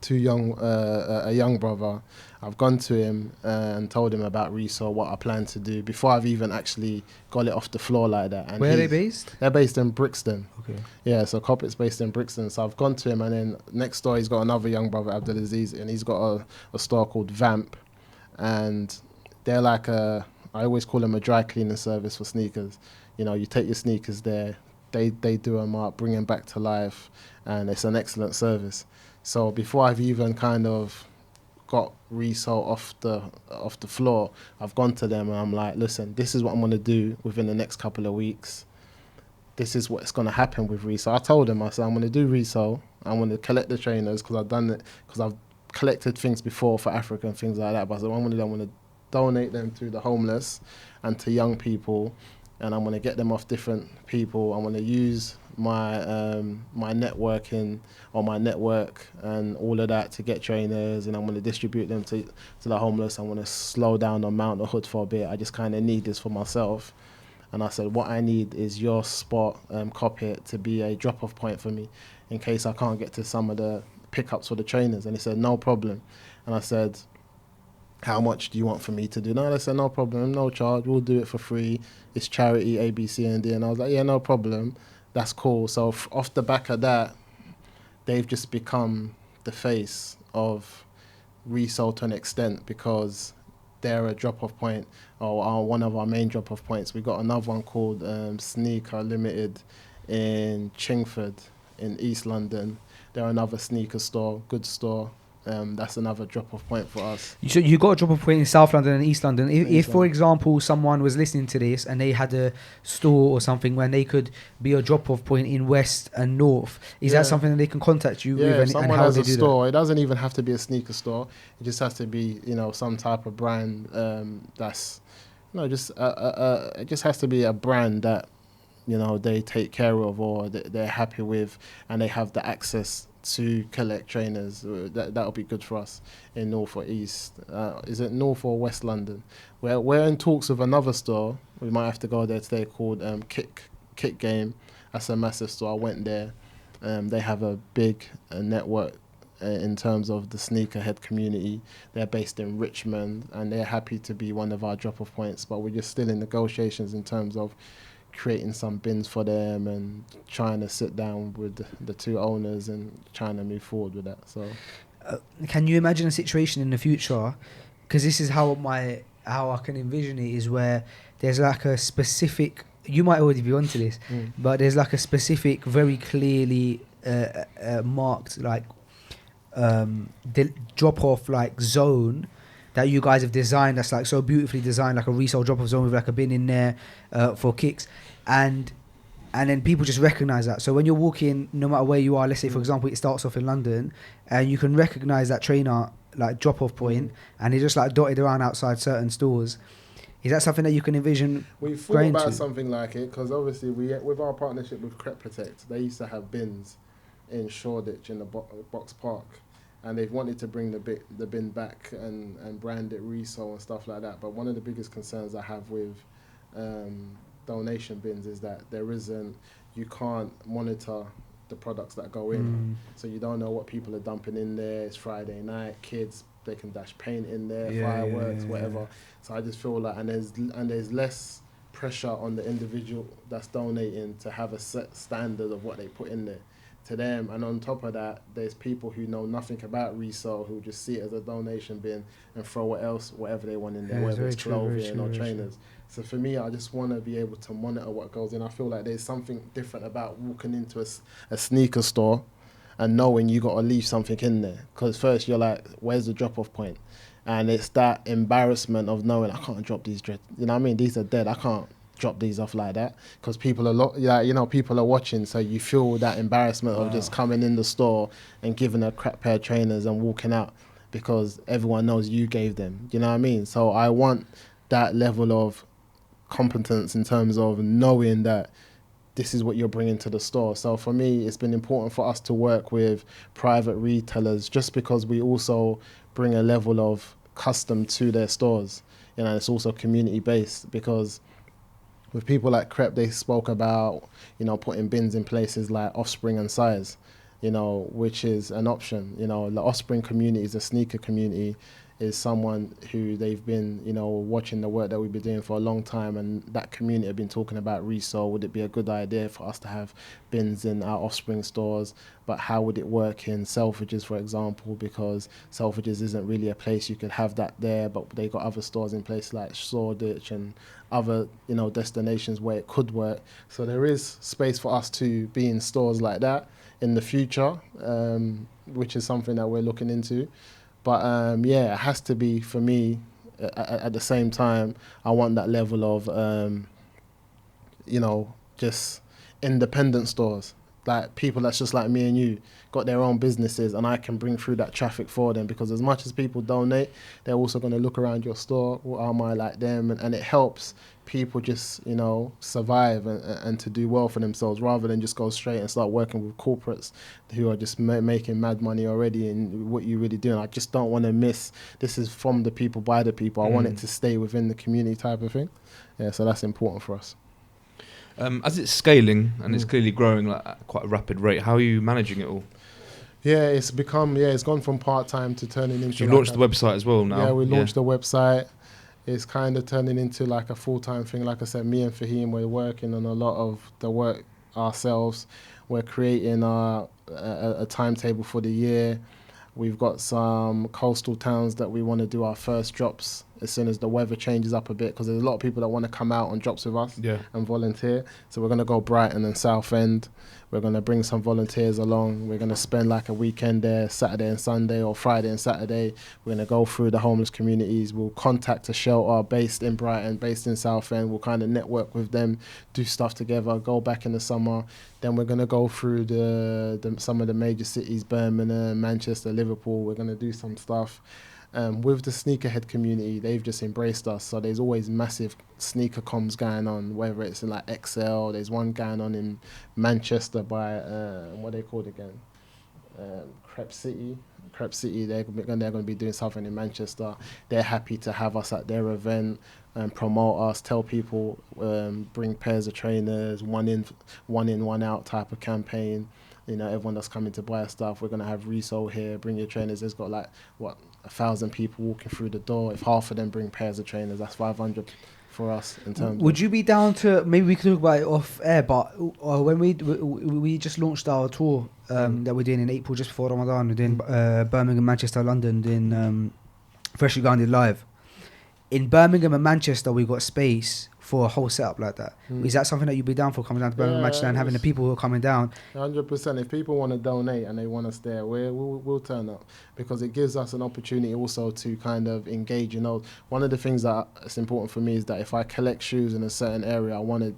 a young brother. I've gone to him and told him about Reso, what I plan to do, before I've even actually got it off the floor like that. And where are they based? They're based in Brixton. Okay. Yeah, so Copit's based in Brixton. So I've gone to him, and then next door he's got another young brother, Abdulaziz, and he's got a store called Vamp. And they're like I always call them a dry cleaning service for sneakers. You take your sneakers there, they do them up, bring them back to life, and it's an excellent service. So before I've even kind of got Resole off the floor, I've gone to them and I'm like, listen, this is what I'm going to do within the next couple of weeks. This is what's going to happen with Resole. I told them, I said, I'm going to do Resole. I'm going to collect the trainers because I've done it, because I've collected things before for Africa and things like that. But I said, I'm going to donate them to the homeless and to young people, and I'm going to get them off different people. I'm going to use my my networking or my network and all of that to get trainers, and I'm going to distribute them to the homeless. I'm going to slow down on Mount the Hood for a bit. I just kind of need this for myself. And I said, what I need is your spot, Copit, to be a drop-off point for me in case I can't get to some of the pickups for the trainers. And he said, no problem. And I said, how much do you want for me to do? No, they said, no problem, no charge, we'll do it for free. It's charity, A, B, C, and D. And I was like, yeah, no problem. That's cool. So off the back of that, they've just become the face of Resole to an extent, because they're a drop-off point, or are one of our main drop-off points. We got another one called Sneaker Limited in Chingford in East London. They're another sneaker store, good store. That's another drop-off point for us. So you got a drop-off point in South London and East London. If, for London. example, someone was listening to this and they had a store or something when they could be a drop-off point in West and North, is that something that they can contact you with? If someone has a store, it doesn't even have to be a sneaker store. It just has to be, some type of brand that's, it just has to be a brand that, they take care of or they're happy with, and they have the access to collect trainers. That'll be good for us in North or East. Is it North or West London? We're in talks with another store. We might have to go there today, called Kick Game. That's a massive store. I went there. They have a big network in terms of the sneakerhead community. They're based in Richmond, and they're happy to be one of our drop-off points, but we're just still in negotiations in terms of creating some bins for them and trying to sit down with the two owners and trying to move forward with that. So, can you imagine a situation in the future? Because this is how I can envision it, is where there's like a specific. You might already be onto this, but there's like a specific, very clearly marked the drop-off zone that you guys have designed, that's so beautifully designed, like a Resole drop-off zone with a bin in there for kicks, and then people just recognise that. So when you're walking, no matter where you are, let's say for example it starts off in London, and you can recognise that trainer drop-off point, and it's just dotted around outside certain stores. Is that something that you can envision? We've thought about something like it, because obviously with our partnership with Crep Protect, they used to have bins in Shoreditch in the Box Park. And they've wanted to bring the bin back and brand it Resole and stuff like that. But one of the biggest concerns I have with donation bins is that there isn't, you can't monitor the products that go in. So you don't know what people are dumping in there. It's Friday night, kids, they can dash paint in there, fireworks, whatever. So I just feel like, and there's less pressure on the individual that's donating to have a set standard of what they put in there to them. And on top of that, there's people who know nothing about Resole who just see it as a donation bin and throw whatever they want in there, whether it's clothing or trainers. So for me, I just want to be able to monitor what goes in. I feel like there's something different about walking into a sneaker store and knowing you got to leave something in there. Because first you're like, where's the drop-off point? And it's that embarrassment of knowing I can't drop these dreads. You know what I mean? These are dead. I can't drop these off like that because people are people are watching. So you feel that embarrassment of just coming in the store and giving a crap pair of trainers and walking out because everyone knows you gave them. You know what I mean? So I want that level of competence in terms of knowing that this is what you're bringing to the store. So for me, it's been important for us to work with private retailers just because we also bring a level of custom to their stores. You know, it's also community based because with people like Crep, they spoke about, putting bins in places like Offspring and Size, which is an option. The Offspring community is a sneaker community, is someone who they've been, watching the work that we've been doing for a long time, and that community have been talking about Resole. Would it be a good idea for us to have bins in our Offspring stores? But how would it work in Selfridges, for example? Because Selfridges isn't really a place you could have that there, but they got other stores in places like Shoreditch and other, destinations where it could work. So there is space for us to be in stores like that in the future, which is something that we're looking into. But it has to be, for me, at the same time, I want that level of, just independent stores. Like people that's just like me and you, got their own businesses, and I can bring through that traffic for them, because as much as people donate, they're also going to look around your store. What am I like them? And it helps people just, survive and to do well for themselves, rather than just go straight and start working with corporates who are just making mad money already. And what you really doing, I just don't want to miss, this is from the people, by the people. I want it to stay within the community type of thing. Yeah, so that's important for us. As it's scaling and it's clearly growing at quite a rapid rate, how are you managing it all? Yeah, it's gone from part-time to turning into... You've launched the website as well now. Yeah, we launched the website. It's kind of turning into like a full-time thing. Like I said, me and Fahim, we're working on a lot of the work ourselves. We're creating a timetable for the year. We've got some coastal towns that we want to do our first drops as soon as the weather changes up a bit, because there's a lot of people that want to come out on drops with us and volunteer. So we're going to go Brighton and Southend. We're going to bring some volunteers along. We're going to spend like a weekend there, Saturday and Sunday, or Friday and Saturday. We're going to go through the homeless communities. We'll contact a shelter based in Brighton, based in Southend. We'll kind of network with them, do stuff together, go back in the summer. Then we're going to go through some of the major cities, Birmingham, Manchester, Liverpool. We're going to do some stuff. With the sneakerhead community, they've just embraced us. So there's always massive sneaker comms going on, whether it's in like XL. There's one going on in Manchester by, what are they called again? Crep City. They're going to be doing something in Manchester. They're happy to have us at their event and promote us, tell people, bring pairs of trainers, one in, one out type of campaign. Everyone that's coming to buy stuff, we're going to have Resole here, bring your trainers. There's got 1,000 people walking through the door. If half of them bring pairs of trainers, that's 500 for us in terms. Would you be down to, maybe we can talk about it off air, but when we just launched our tour that we're doing in April, just before Ramadan, we're doing Birmingham, Manchester, London, doing Freshly Grounded Live. In Birmingham and Manchester, we got space for a whole setup like that. Is that something that you'd be down for, coming down to Birmingham and Manchester and having the people who are coming down? 100%. If people want to donate and they want us there, we'll turn up, because it gives us an opportunity also to kind of engage. One of the things that's important for me is that if I collect shoes in a certain area, I want to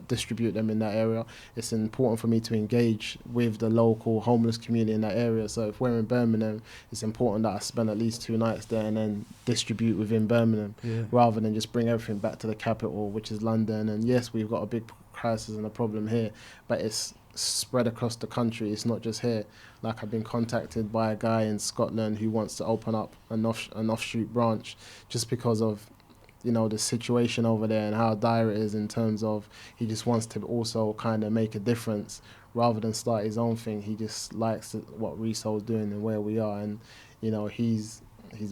distribute them in that area. It's important for me to engage with the local homeless community in that area. So if we're in Birmingham, it's important that I spend at least 2 nights there and then distribute within Birmingham, rather than just bring everything back to the capital, which is London. And yes, we've got a big crisis and a problem here, but it's spread across the country. It's not just here. Like, I've been contacted by a guy in Scotland who wants to open up an offshoot branch, just because of the situation over there and how dire it is in terms of he just wants to also kind of make a difference rather than start his own thing. He just likes what Resole's doing and where we are, and his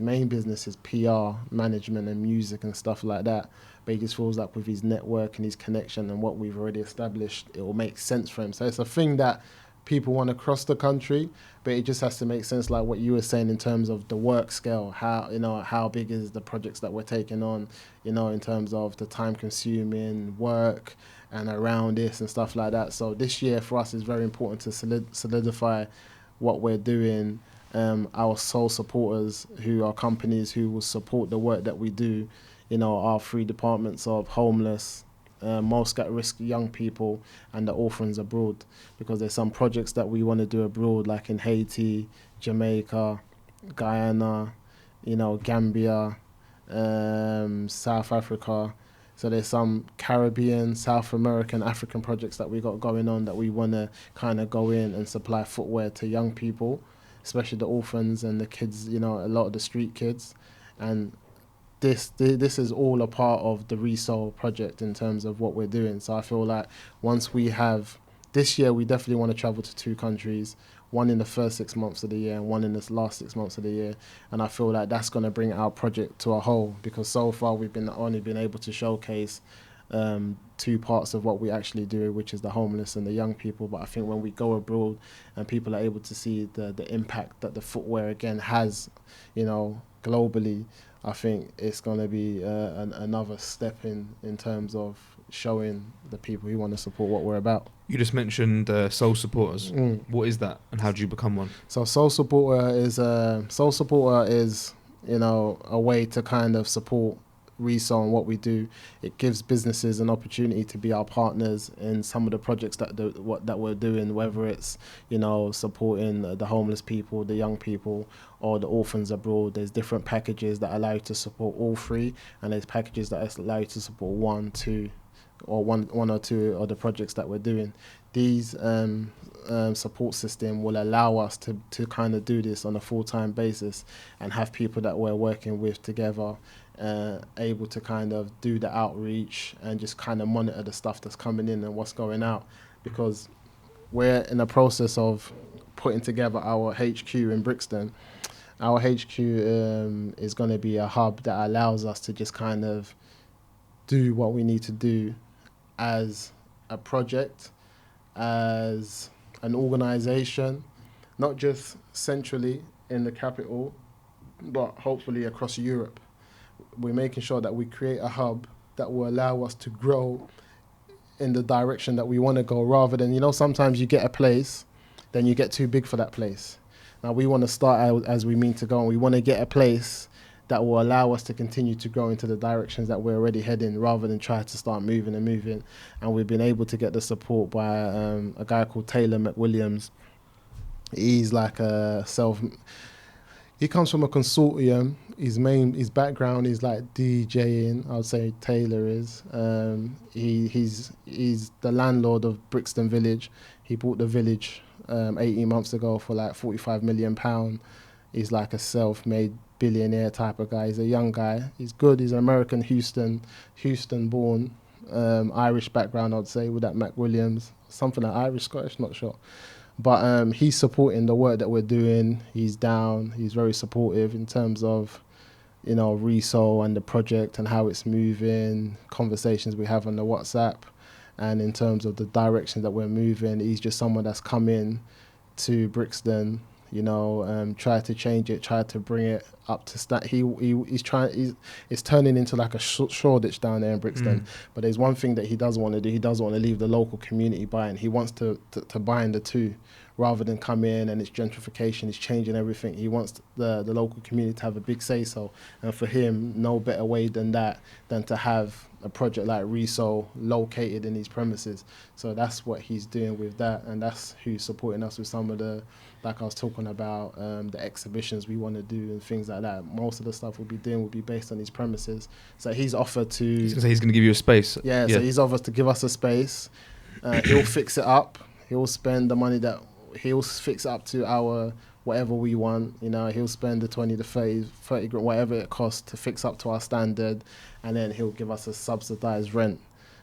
main business is PR, management and music and stuff like that. But he just feels like with his network and his connection and what we've already established, it will make sense for him. So it's a thing that people want across the country, but it just has to make sense, like what you were saying in terms of the work scale. How big is the projects that we're taking on, in terms of the time consuming work and around this and stuff like that. So this year for us is very important to solidify what we're doing. Our sole supporters, who are companies who will support the work that we do, our 3 departments of homeless, most at-risk young people, and the orphans abroad, because there's some projects that we want to do abroad, like in Haiti, Jamaica, Guyana, Gambia, South Africa. So there's some Caribbean, South American, African projects that we got going on that we want to kind of go in and supply footwear to young people, especially the orphans and the kids, a lot of the street kids. And this is all a part of the Resole project in terms of what we're doing. So I feel like once we have, this year we definitely want to travel to 2 countries, one in the first 6 months of the year and one in the last 6 months of the year. And I feel like that's going to bring our project to a whole, because so far we've only been able to showcase 2 parts of what we actually do, which is the homeless and the young people. But I think when we go abroad and people are able to see the impact that the footwear again has, globally, I think it's going to be another step in terms of showing the people who want to support what we're about. You just mentioned Soul Supporters. What is that, and how do you become one? So Soul Supporter is a way to kind of support Reso and what we do. It gives businesses an opportunity to be our partners in some of the projects that we're doing, whether it's supporting the homeless people, the young people, or the orphans abroad. There's different packages that allow you to support all 3, and there's packages that allow you to support one or two of the projects that we're doing. These support system will allow us to kind of do this on a full-time basis and have people that we're working with together able to kind of do the outreach and just kind of monitor the stuff that's coming in and what's going out, because we're in the process of putting together our HQ in Brixton. Our HQ is going to be a hub that allows us to just kind of do what we need to do as a project, as an organisation, not just centrally in the capital, but hopefully across Europe. We're making sure that we create a hub that will allow us to grow in the direction that we want to go, rather than, sometimes you get a place, then you get too big for that place. Now we want to start out as we mean to go, and we want to get a place that will allow us to continue to grow into the directions that we're already heading, rather than try to start moving. And we've been able to get the support by a guy called Taylor McWilliams. He's like he comes from a consortium. His background is like DJing, I would say Taylor is. He's the landlord of Brixton Village. He bought the village 18 months ago for like £45 million. He's like a self-made billionaire type of guy. He's a young guy. He's good. He's an American, Houston born, Irish background, I'd say, with that McWilliams. Something like Irish, Scottish, not sure. But he's supporting the work that we're doing. He's down. He's very supportive in terms of, Reso and the project and how it's moving, conversations we have on the WhatsApp. And in terms of the direction that we're moving, he's just someone that's come in to Brixton, try to change it, try to bring it up to it's turning into like a Shoreditch down there in Brixton. But there's one thing that he doesn't want to do. He doesn't want to leave the local community behind. He wants to bind the two, rather than come in and it's gentrification, it's changing everything. He wants the local community to have a big say so. And for him, no better way than to have a project like Reso located in these premises. So that's what he's doing with that, and that's who's supporting us with some of the, like I was talking about, the exhibitions we want to do and things like that. Most of the stuff we'll be doing will be based on these premises. So he's offered to... He's going to give you a space. Yeah, so he's offered to give us a space. He'll fix it up. He'll spend the money he'll fix it up to our whatever we want. You know, he'll spend the 20 to 30 grand, whatever it costs to fix up to our standard, and then he'll give us a subsidized rent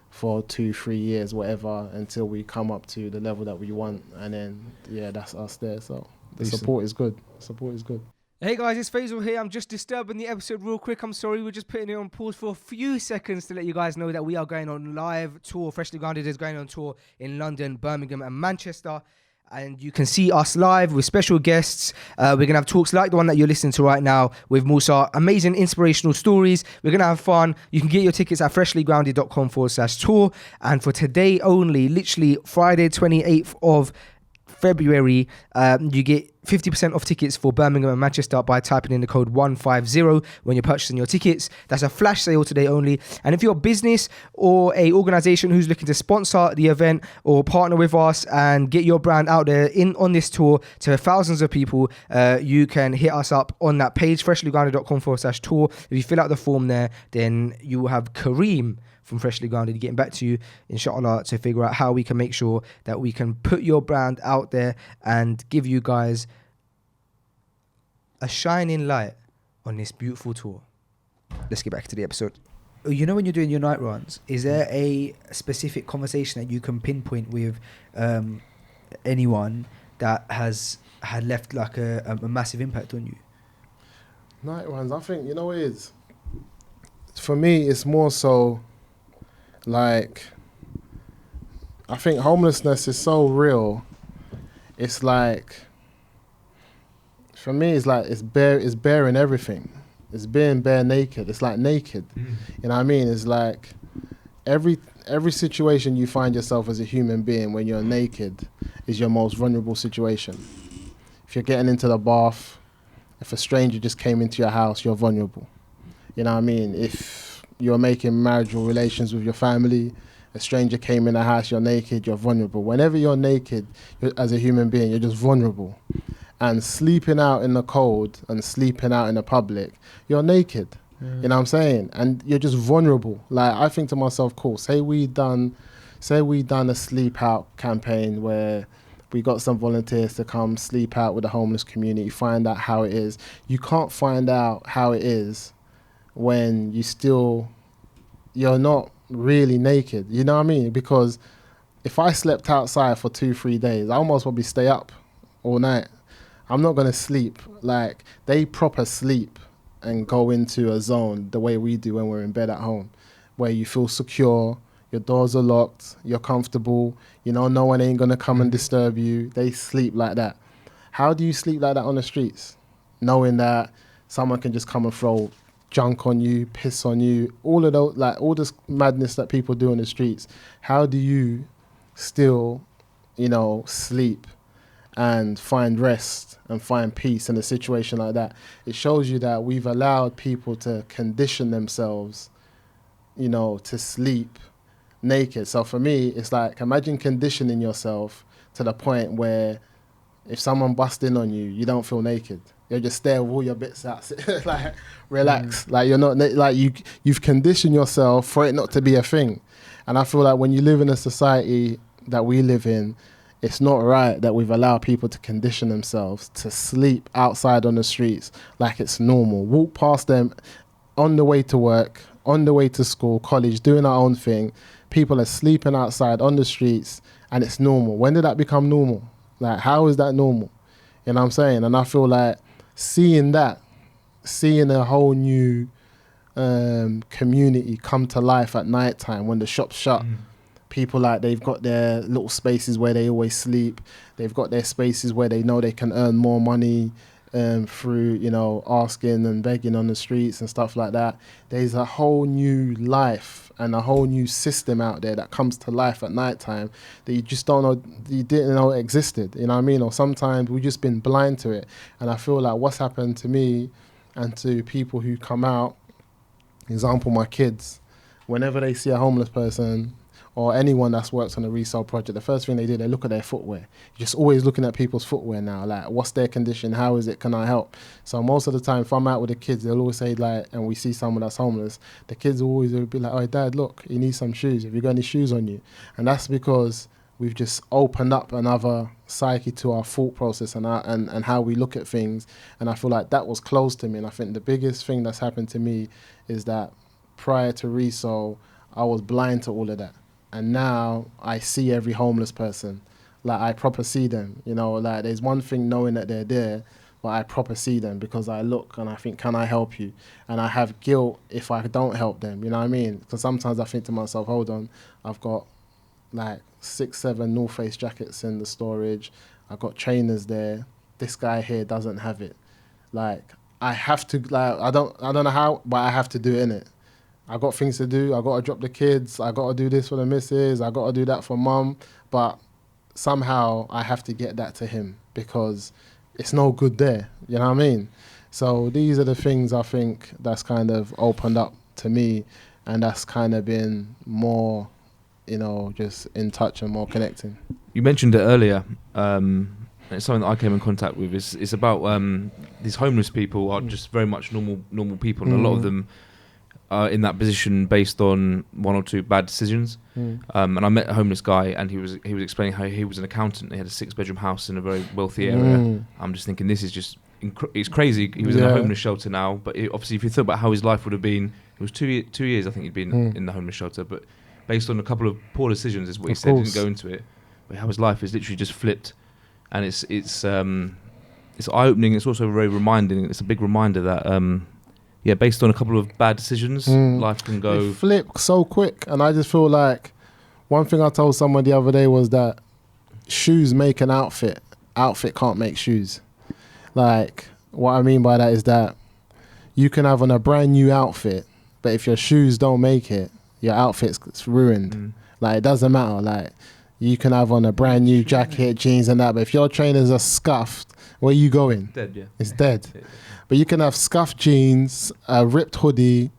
for 2-3 years, whatever, until we come up to the level that we want. And then, yeah, that's us there. So the support is good. Support is good. Hey guys, it's Faisal here. I'm just disturbing the episode real quick. I'm sorry, we're just putting it on pause for a few seconds to let you guys know that we are going on live tour. Freshly Grounded is going on tour in London, Birmingham and Manchester. And you can see us live with special guests. We're going to have talks like the one that you're listening to right now with Musa. Amazing inspirational stories. We're going to have fun. You can get your tickets at freshlygrounded.com/tour. And for today only, literally Friday 28th of February, you get 50% off tickets for Birmingham and Manchester by typing in the code 150 when you're purchasing your tickets. That's a flash sale today only. And if you're a business or a organization who's looking to sponsor the event or partner with us and get your brand out there on this tour to thousands of people, you can hit us up on that page, freshlygrounded.com/tour. If you fill out the form there, then you will have Kareem from Freshly Grounded getting back to you, inshallah, to figure out how we can make sure that we can put your brand out there and give you guys a shining light on this beautiful tour. Let's get back to the episode. You know, when you're doing your night runs, is there a specific conversation that you can pinpoint with anyone that had left like a massive impact on you? Night runs, I think, you know what it is? For me, it's more so like, I think homelessness is so real. It's like, for me, it's like it's bare in everything. It's being bare naked. It's like naked. You know what I mean? It's like every situation you find yourself as a human being when you're naked is your most vulnerable situation. If you're getting into the bath, if a stranger just came into your house, you're vulnerable. You know what I mean? If you're making marital relations with your family, a stranger came in the house, you're naked, you're vulnerable. Whenever you're naked as a human being, you're just vulnerable. And sleeping out in the cold and sleeping out in the public, you're naked. You know what I'm saying? And you're just vulnerable. Like, I think to myself, cool, say we done a sleep out campaign where we got some volunteers to come sleep out with the homeless community, find out how it is. You can't find out how it is when you're not really naked, you know what I mean? Because if I slept outside for 2-3 days, I almost probably stay up all night. I'm not gonna sleep. Like, they proper sleep and go into a zone the way we do when we're in bed at home, where you feel secure, your doors are locked, you're comfortable, you know, no one ain't gonna come and disturb you. They sleep like that. How do you sleep like that on the streets? Knowing that someone can just come and throw junk on you, piss on you, all of those, like all this madness that people do on the streets. How do you still, you know, sleep and find rest and find peace in a situation like that? It shows you that we've allowed people to condition themselves, you know, to sleep naked. So for me, it's like, imagine conditioning yourself to the point where if someone busts in on you, you don't feel naked. You're just there with all your bits out, like relax. Like you're not, like you've conditioned yourself for it not to be a thing. And I feel like when you live in a society that we live in, it's not right that we've allowed people to condition themselves to sleep outside on the streets like it's normal. Walk past them on the way to work, on the way to school, college, doing our own thing. People are sleeping outside on the streets and it's normal. When did that become normal? Like, how is that normal? You know what I'm saying? And I feel like seeing a whole new community come to life at night time when the shops shut. People, like, they've got their little spaces where they always sleep. They've got their spaces where they know they can earn more money through, you know, asking and begging on the streets and stuff like that. There's a whole new life and a whole new system out there that comes to life at night time that you just don't know, you didn't know it existed, you know what I mean? Or sometimes we've just been blind to it. And I feel like what's happened to me and to people who come out, example, my kids, whenever they see a homeless person or anyone that's worked on a Resole project, the first thing they do, they look at their footwear. You're just always looking at people's footwear now, like, what's their condition, how is it, can I help? So most of the time, if I'm out with the kids, they'll always say, like, and we see someone that's homeless, the kids will always be like, oh, Dad, look, you need some shoes, have you got any shoes on you? And that's because we've just opened up another psyche to our thought process and how we look at things. And I feel like that was close to me. And I think the biggest thing that's happened to me is that prior to Resole, I was blind to all of that. And now I see every homeless person. Like, I proper see them, you know, like there's one thing knowing that they're there, but I proper see them because I look and I think, can I help you? And I have guilt if I don't help them, you know what I mean? Because sometimes I think to myself, hold on, I've got like 6-7 North Face jackets in the storage. I've got trainers there. This guy here doesn't have it. Like, I have to, like, I don't know how, but I have to do it, innit? I got things to do. I got to drop the kids. I got to do this for the missus. I got to do that for mum. But somehow I have to get that to him because it's no good there. You know what I mean? So these are the things I think that's kind of opened up to me, and that's kind of been more, you know, just in touch and more connecting. You mentioned it earlier. It's something that I came in contact with. It's about these homeless people are just very much normal people, and a lot of them are in that position based on one or two bad decisions. And I met a homeless guy, and he was explaining how he was an accountant. He had a 6-bedroom house in a very wealthy area. I'm just thinking, this is just it's crazy. He was in a homeless shelter now, but obviously, if you think about how his life would have been, it was 2 years I think he'd been in the homeless shelter, but based on a couple of poor decisions, is what he said. Didn't go into it, but how his life is literally just flipped, and it's eye-opening. It's also very reminding. It's a big reminder that based on a couple of bad decisions, life can go. It flipped so quick, and I just feel like one thing I told someone the other day was that shoes make an outfit. Outfit can't make shoes. Like, what I mean by that is that you can have on a brand new outfit, but if your shoes don't make it, your outfit's ruined. Like, it doesn't matter. Like, you can have on a brand new jacket, jeans and that, but if your trainers are scuffed, where you going? Dead, yeah. It's dead. But you can have scuffed jeans, a ripped hoodie,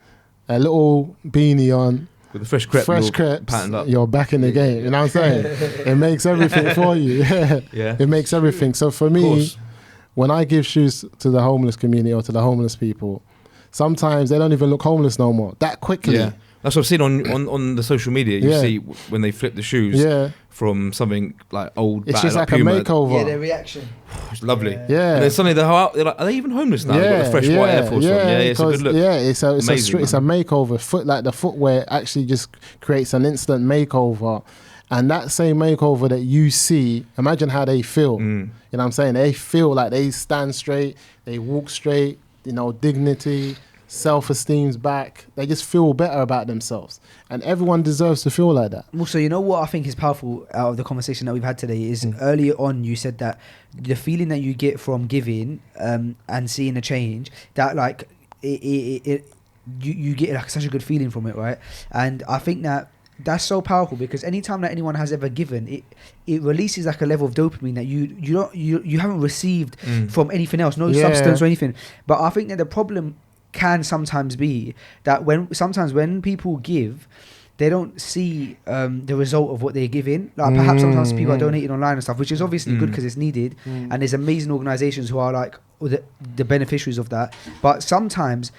a little beanie on, with a fresh crepes, patterned up. You're back in the game. You know what I'm saying? It makes everything for you. Yeah. It makes everything. So for me, when I give shoes to the homeless community or to the homeless people, sometimes they don't even look homeless no more that quickly. Yeah. That's what I've seen on the social media. You see when they flip the shoes from something like old. It's just like Puma. a makeover. Yeah, their reaction. It's lovely. Yeah. And then suddenly they're like, are they even homeless now? They've got the fresh white Air Force on. Yeah, it's a good look. Yeah, it's a makeover. Like the footwear actually just creates an instant makeover. And that same makeover that you see, imagine how they feel. You know what I'm saying? They feel like they stand straight, they walk straight, you know, dignity, self-esteem's back. They just feel better about themselves. And everyone deserves to feel like that. Also, you know what I think is powerful out of the conversation that we've had today is earlier on you said that the feeling that you get from giving and seeing a change, that like you get like such a good feeling from it, right? And I think that's so powerful because anytime that anyone has ever given, it releases like a level of dopamine that you haven't received from anything else, no substance or anything. But I think that the problem can sometimes be that when people give, they don't see the result of what they're giving. Like perhaps sometimes people are donating online and stuff, which is obviously good because it's needed, and there's amazing organizations who are like the beneficiaries of that. But sometimes,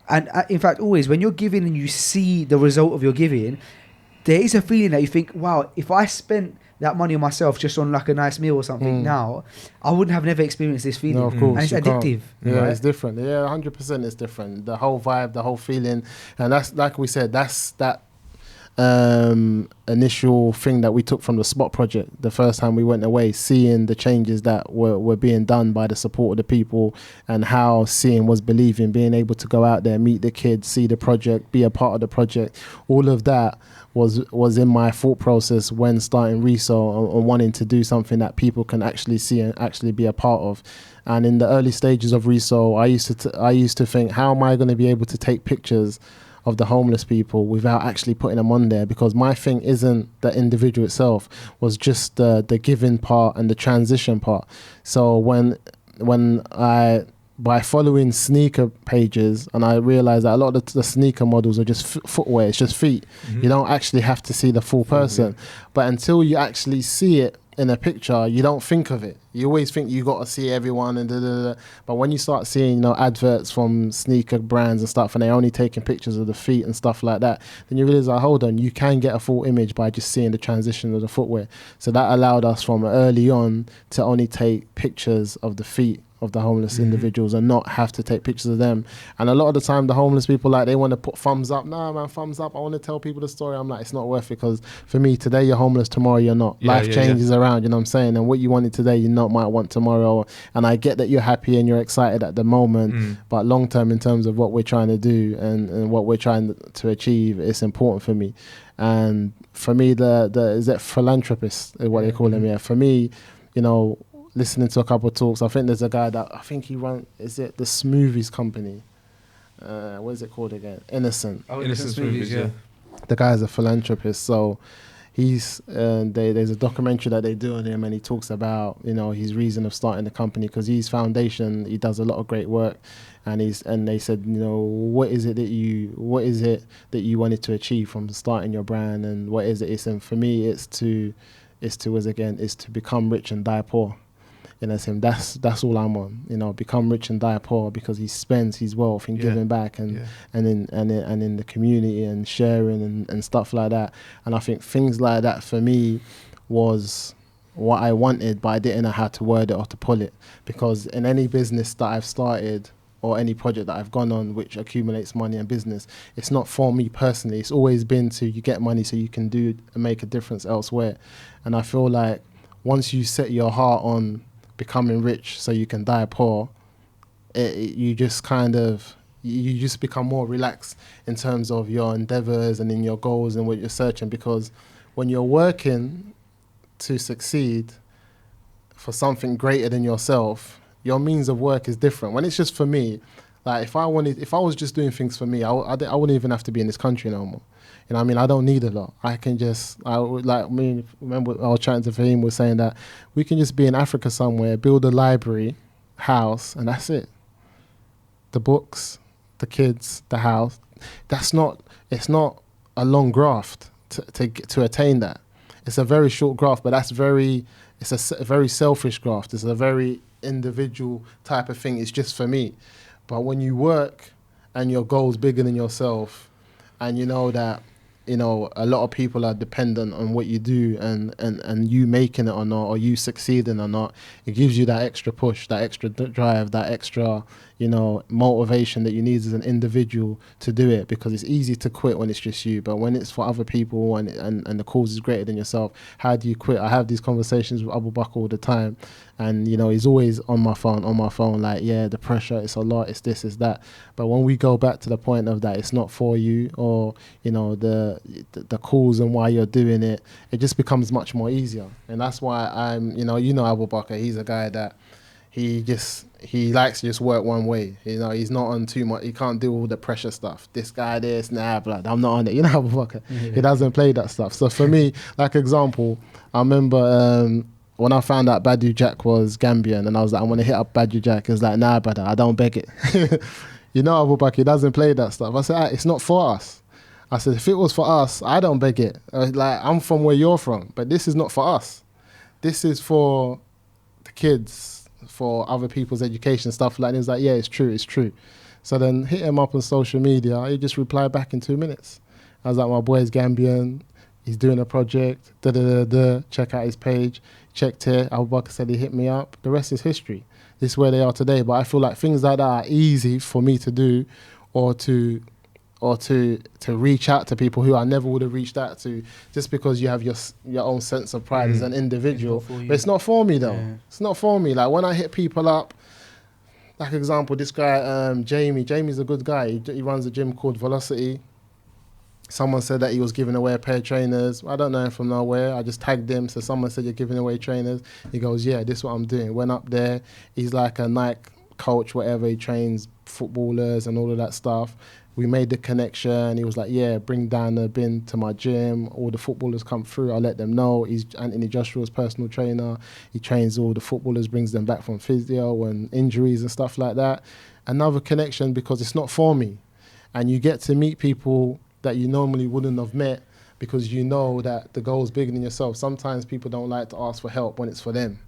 and in fact always, when you're giving and you see the result of your giving, there is a feeling that you think, wow, if I spent that money on myself just on like a nice meal or something now, I wouldn't have never experienced this feeling. No, of course, and it's addictive. Yeah, right? it's different. Yeah, 100% it's different. The whole vibe, the whole feeling. And that's, like we said, that's that initial thing that we took from the Spot project the first time we went away, seeing the changes that were being done by the support of the people, and how seeing was believing, being able to go out there, meet the kids, see the project, be a part of the project. All of that was in my thought process when starting Reso and wanting to do something that people can actually see and actually be a part of. And in the early stages of Reso, I used to think, how am I going to be able to take pictures of the homeless people without actually putting them on there? Because my thing isn't the individual itself, was just the giving part and the transition part. So when I, by following sneaker pages, and I realized that a lot of the sneaker models are just footwear, it's just feet. You don't actually have to see the full person. But until you actually see it in a picture, you don't think of it. You always think you got to see everyone and da, da, da. But when you start seeing, you know, adverts from sneaker brands and stuff, and they're only taking pictures of the feet and stuff like that, then you realize, like, hold on, you can get a full image by just seeing the transition of the footwear. So that allowed us from early on to only take pictures of the feet of the homeless individuals and not have to take pictures of them. And a lot of the time the homeless people, like, they want to put thumbs up. Nah, man, thumbs up. I want to tell people the story. I'm like, it's not worth it, because for me, today you're homeless, tomorrow you're not. Life changes around, you know what I'm saying? And what you wanted today, you not might want tomorrow. And I get that you're happy and you're excited at the moment, but long term, in terms of what we're trying to do and what we're trying to achieve, it's important for me. And for me, the is it philanthropist is what they call them? Yeah. For me, you know, listening to a couple of talks, I think there's a guy that I think he runs, is it the Smoothies company? What is it called again? Innocent. Oh, Innocent Smoothies, yeah. The guy's a philanthropist, so he's there's a documentary that they do on him, and he talks about, you know, his reason of starting the company, because his foundation, he does a lot of great work, and they said, you know, what is it that you wanted to achieve from starting your brand, and what is it? And for me, it's to become rich and die poor. You know, that's all I'm on. You know, become rich and die poor, because he spends his wealth in giving back and in the community and sharing and stuff like that. And I think things like that for me was what I wanted, but I didn't know how to word it or to pull it, because in any business that I've started or any project that I've gone on which accumulates money and business, it's not for me personally. It's always been to, you get money so you can do and make a difference elsewhere. And I feel like once you set your heart on becoming rich so you can die poor, you just become more relaxed in terms of your endeavors and in your goals and what you're searching. Because when you're working to succeed for something greater than yourself, your means of work is different. When it's just for me, like if I was just doing things for me, I wouldn't even have to be in this country no more. You know what I mean? I don't need a lot. Remember I was chatting to Fahim, was saying that we can just be in Africa somewhere, build a library, house, and that's it. The books, the kids, the house. It's not a long graft to attain that. It's a very short graft, but it's a very selfish graft. It's a very individual type of thing. It's just for me. But when you work and your goal's bigger than yourself, and you know that, you know, a lot of people are dependent on what you do and you making it or not, or you succeeding or not, it gives you that extra push, that extra drive, that extra, you know, motivation that you need as an individual to do it, because it's easy to quit when it's just you, but when it's for other people and the cause is greater than yourself, how do you quit? I have these conversations with Abu Bakr all the time, and, you know, he's always on my phone, like, yeah, the pressure, it's a lot, it's this, it's that. But when we go back to the point of that it's not for you, or, you know, the cause and why you're doing it, it just becomes much more easier. And that's why I'm, you know Abu Bakr, he's a guy that he likes to just work one way. You know, he's not on too much. He can't do all the pressure stuff. This guy, blah, I'm not on it. You know, Abu Bakr, he doesn't play that stuff. So for me, like example, I remember when I found out Badu Jack was Gambian, and I was like, I want to hit up Badu Jack. He was like, nah, brother, I don't beg it. You know, Abu Bakr, he doesn't play that stuff. I said, it's not for us. I said, if it was for us, I don't beg it. Like, I'm from where you're from, but this is not for us. This is for the kids, for other people's education, stuff like that. He was like, yeah, it's true. So then hit him up on social media. He just replied back in 2 minutes. I was like, my boy's Gambian. He's doing a project. Check out his page. Checked it. Abu Bakr said he hit me up. The rest is history. This is where they are today. But I feel like things like that are easy for me to do, or to reach out to people who I never would have reached out to, just because you have your own sense of pride as an individual. But it's not for me though. Yeah. It's not for me. Like when I hit people up, like example, this guy, Jamie's a good guy. He runs a gym called Velocity. Someone said that he was giving away a pair of trainers. I don't know him from nowhere. I just tagged him. So someone said, you're giving away trainers. He goes, yeah, this is what I'm doing. Went up there. He's like a Nike coach, whatever. He trains footballers and all of that stuff. We made the connection. He was like, yeah, bring down the bin to my gym. All the footballers come through. I'll let them know. He's Anthony Joshua's personal trainer. He trains all the footballers, brings them back from physio and injuries and stuff like that. Another connection, because it's not for me. And you get to meet people that you normally wouldn't have met, because you know that the goal is bigger than yourself. Sometimes people don't like to ask for help when it's for them.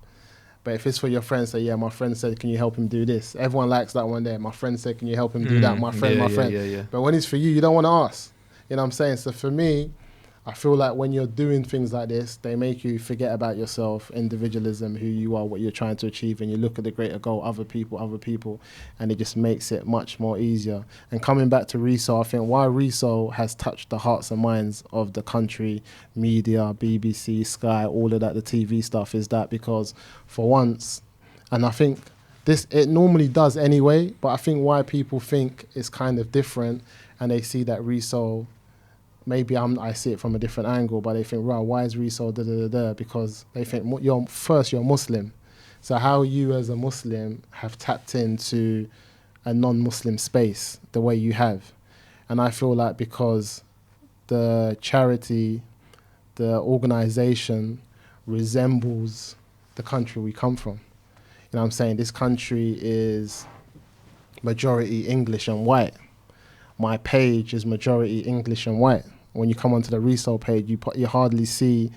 But if it's for your friend, say, yeah, my friend said, can you help him do this? Everyone likes that one there. My friend said, can you help him do that? My friend. Yeah. But when it's for you, you don't want to ask. You know what I'm saying? So for me, I feel like when you're doing things like this, they make you forget about yourself, individualism, who you are, what you're trying to achieve, and you look at the greater goal, other people, and it just makes it much more easier. And coming back to Resole, I think why Resole has touched the hearts and minds of the country, media, BBC, Sky, all of that, the TV stuff, is that because for once, and I think it normally does anyway, but I think why people think it's kind of different, and they see that Resole, maybe I see it from a different angle, but they think, right, why is Resole da-da-da-da? Because they think, you're Muslim. So how you as a Muslim have tapped into a non-Muslim space the way you have. And I feel like because the charity, the organization resembles the country we come from. You know what I'm saying? This country is majority English and white. My page is majority English and white. When you come onto the Resole page, you hardly see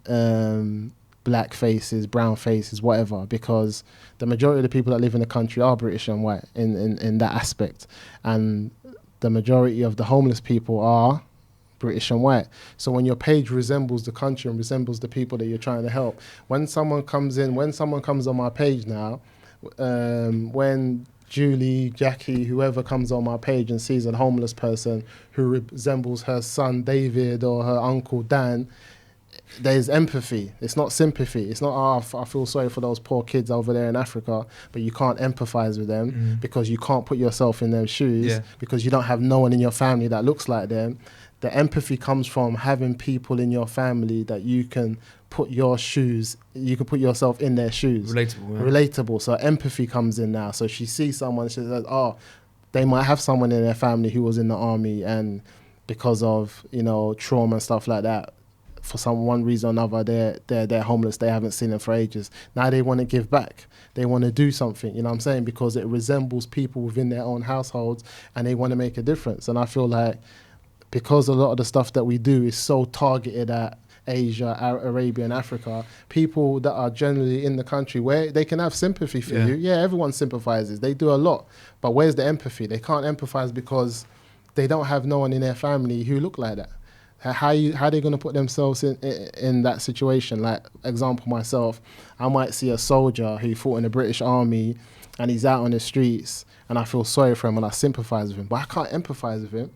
black faces, brown faces, whatever, because the majority of the people that live in the country are British and white in that aspect. And the majority of the homeless people are British and white. So when your page resembles the country and resembles the people that you're trying to help, when someone comes on my page now, when Julie, Jackie, whoever comes on my page and sees a homeless person who resembles her son David or her uncle Dan, there's empathy. It's not sympathy. It's not, I feel sorry for those poor kids over there in Africa, but you can't empathize with them because you can't put yourself in their shoes because you don't have no one in your family that looks like them. The empathy comes from having people in your family that you can put yourself in their shoes. Relatable. So empathy comes in now. So she sees someone, she says, oh, they might have someone in their family who was in the army, and because of, trauma and stuff like that, for one reason or another, they're homeless. They haven't seen them for ages. Now they want to give back. They want to do something, you know what I'm saying? Because it resembles people within their own households, and they want to make a difference. And I feel like because a lot of the stuff that we do is so targeted at Asia, Arabia and Africa, people that are generally in the country where they can have sympathy for you. Yeah, everyone sympathizes. They do a lot. But where's the empathy? They can't empathize because they don't have no one in their family who look like that. How are they going to put themselves in that situation? Like, example, myself, I might see a soldier who fought in the British Army and he's out on the streets, and I feel sorry for him and I sympathize with him, but I can't empathize with him.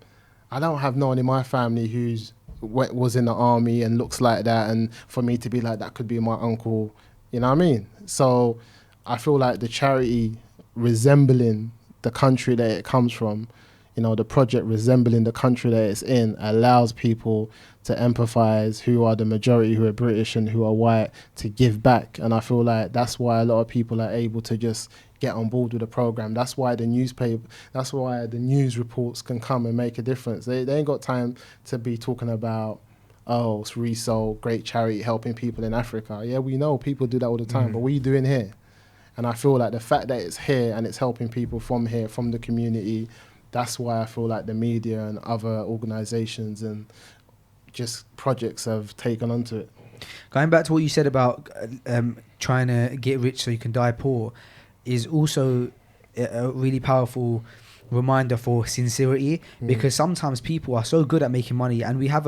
I don't have no one in my family who's was in the army and looks like that, and for me to be like, that could be my uncle, you know what I mean? So I feel like the charity resembling the country that it comes from, the project resembling the country that it's in, allows people to empathize, who are the majority, who are British and who are white, to give back. And I feel like that's why a lot of people are able to just get on board with the program. That's why the news reports can come and make a difference. They ain't got time to be talking about, oh, it's Resole, great charity helping people in Africa. Yeah, we know people do that all the time, but what are you doing here? And I feel like the fact that it's here and it's helping people from here, from the community, that's why I feel like the media and other organizations and just projects have taken onto it. Going back to what you said about trying to get rich so you can die poor, is also a really powerful reminder for sincerity, because sometimes people are so good at making money, and we have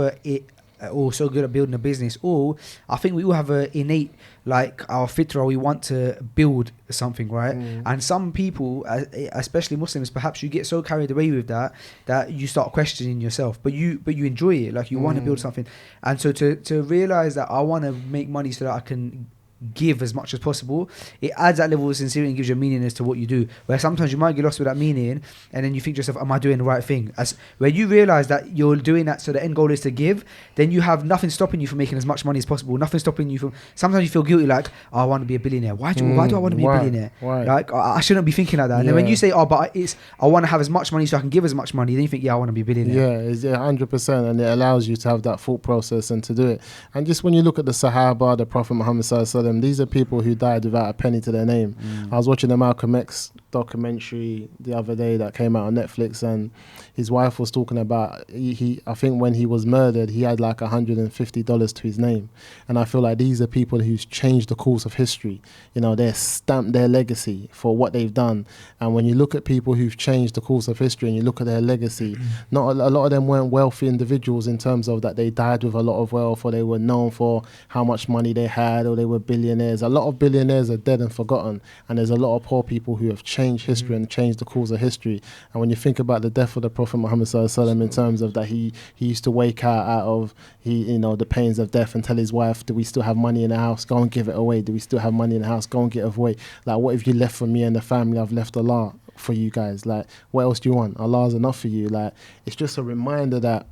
or so good at building a business, or I think we all have a innate, like our fitra, we want to build something, right? And some people, especially Muslims, perhaps you get so carried away with that you start questioning yourself, but you enjoy it, like you want to build something. And so to realize that I want to make money so that I can give as much as possible, it adds that level of sincerity and gives you a meaning as to what you do, where sometimes you might get lost with that meaning, and then you think to yourself, am I doing the right thing? As where you realize that you're doing that so the end goal is to give, then you have nothing stopping you from making as much money as possible, nothing stopping you from, sometimes you feel guilty, like, oh, I want to be a billionaire. Why do I want to be a billionaire? Why? Like, I shouldn't be thinking like that. And then when you say, oh, but I want to have as much money so I can give as much money, then you think, yeah, I want to be a billionaire. Yeah, it's 100%, and it allows you to have that thought process and to do it. And just when you look at the Sahaba, the Prophet Muhammad Sallallahu Alaihi Wasallam, these are people who died without a penny to their name. I was watching the Malcolm X documentary the other day that came out on Netflix, and his wife was talking about he I think when he was murdered he had like $150 to his name, and I feel like these are people who's changed the course of history. You know, they're stamped their legacy for what they've done. And when you look at people who've changed the course of history and you look at their legacy, not a lot of them weren't wealthy individuals in terms of that they died with a lot of wealth, or they were known for how much money they had, or they were billionaires. A lot of billionaires are dead and forgotten, and there's a lot of poor people who have changed history and changed the course of history. And when you think about the death of the Prophet Muhammad sallallahu alaihi wasallam, in terms of that he used to wake out of the pains of death and tell his wife, do we still have money in the house? Go and give it away. Do we still have money in the house? Go and get it away. Like, what have you left for me and the family? I've left Allah for you guys. Like, what else do you want? Allah's enough for you. Like, it's just a reminder that,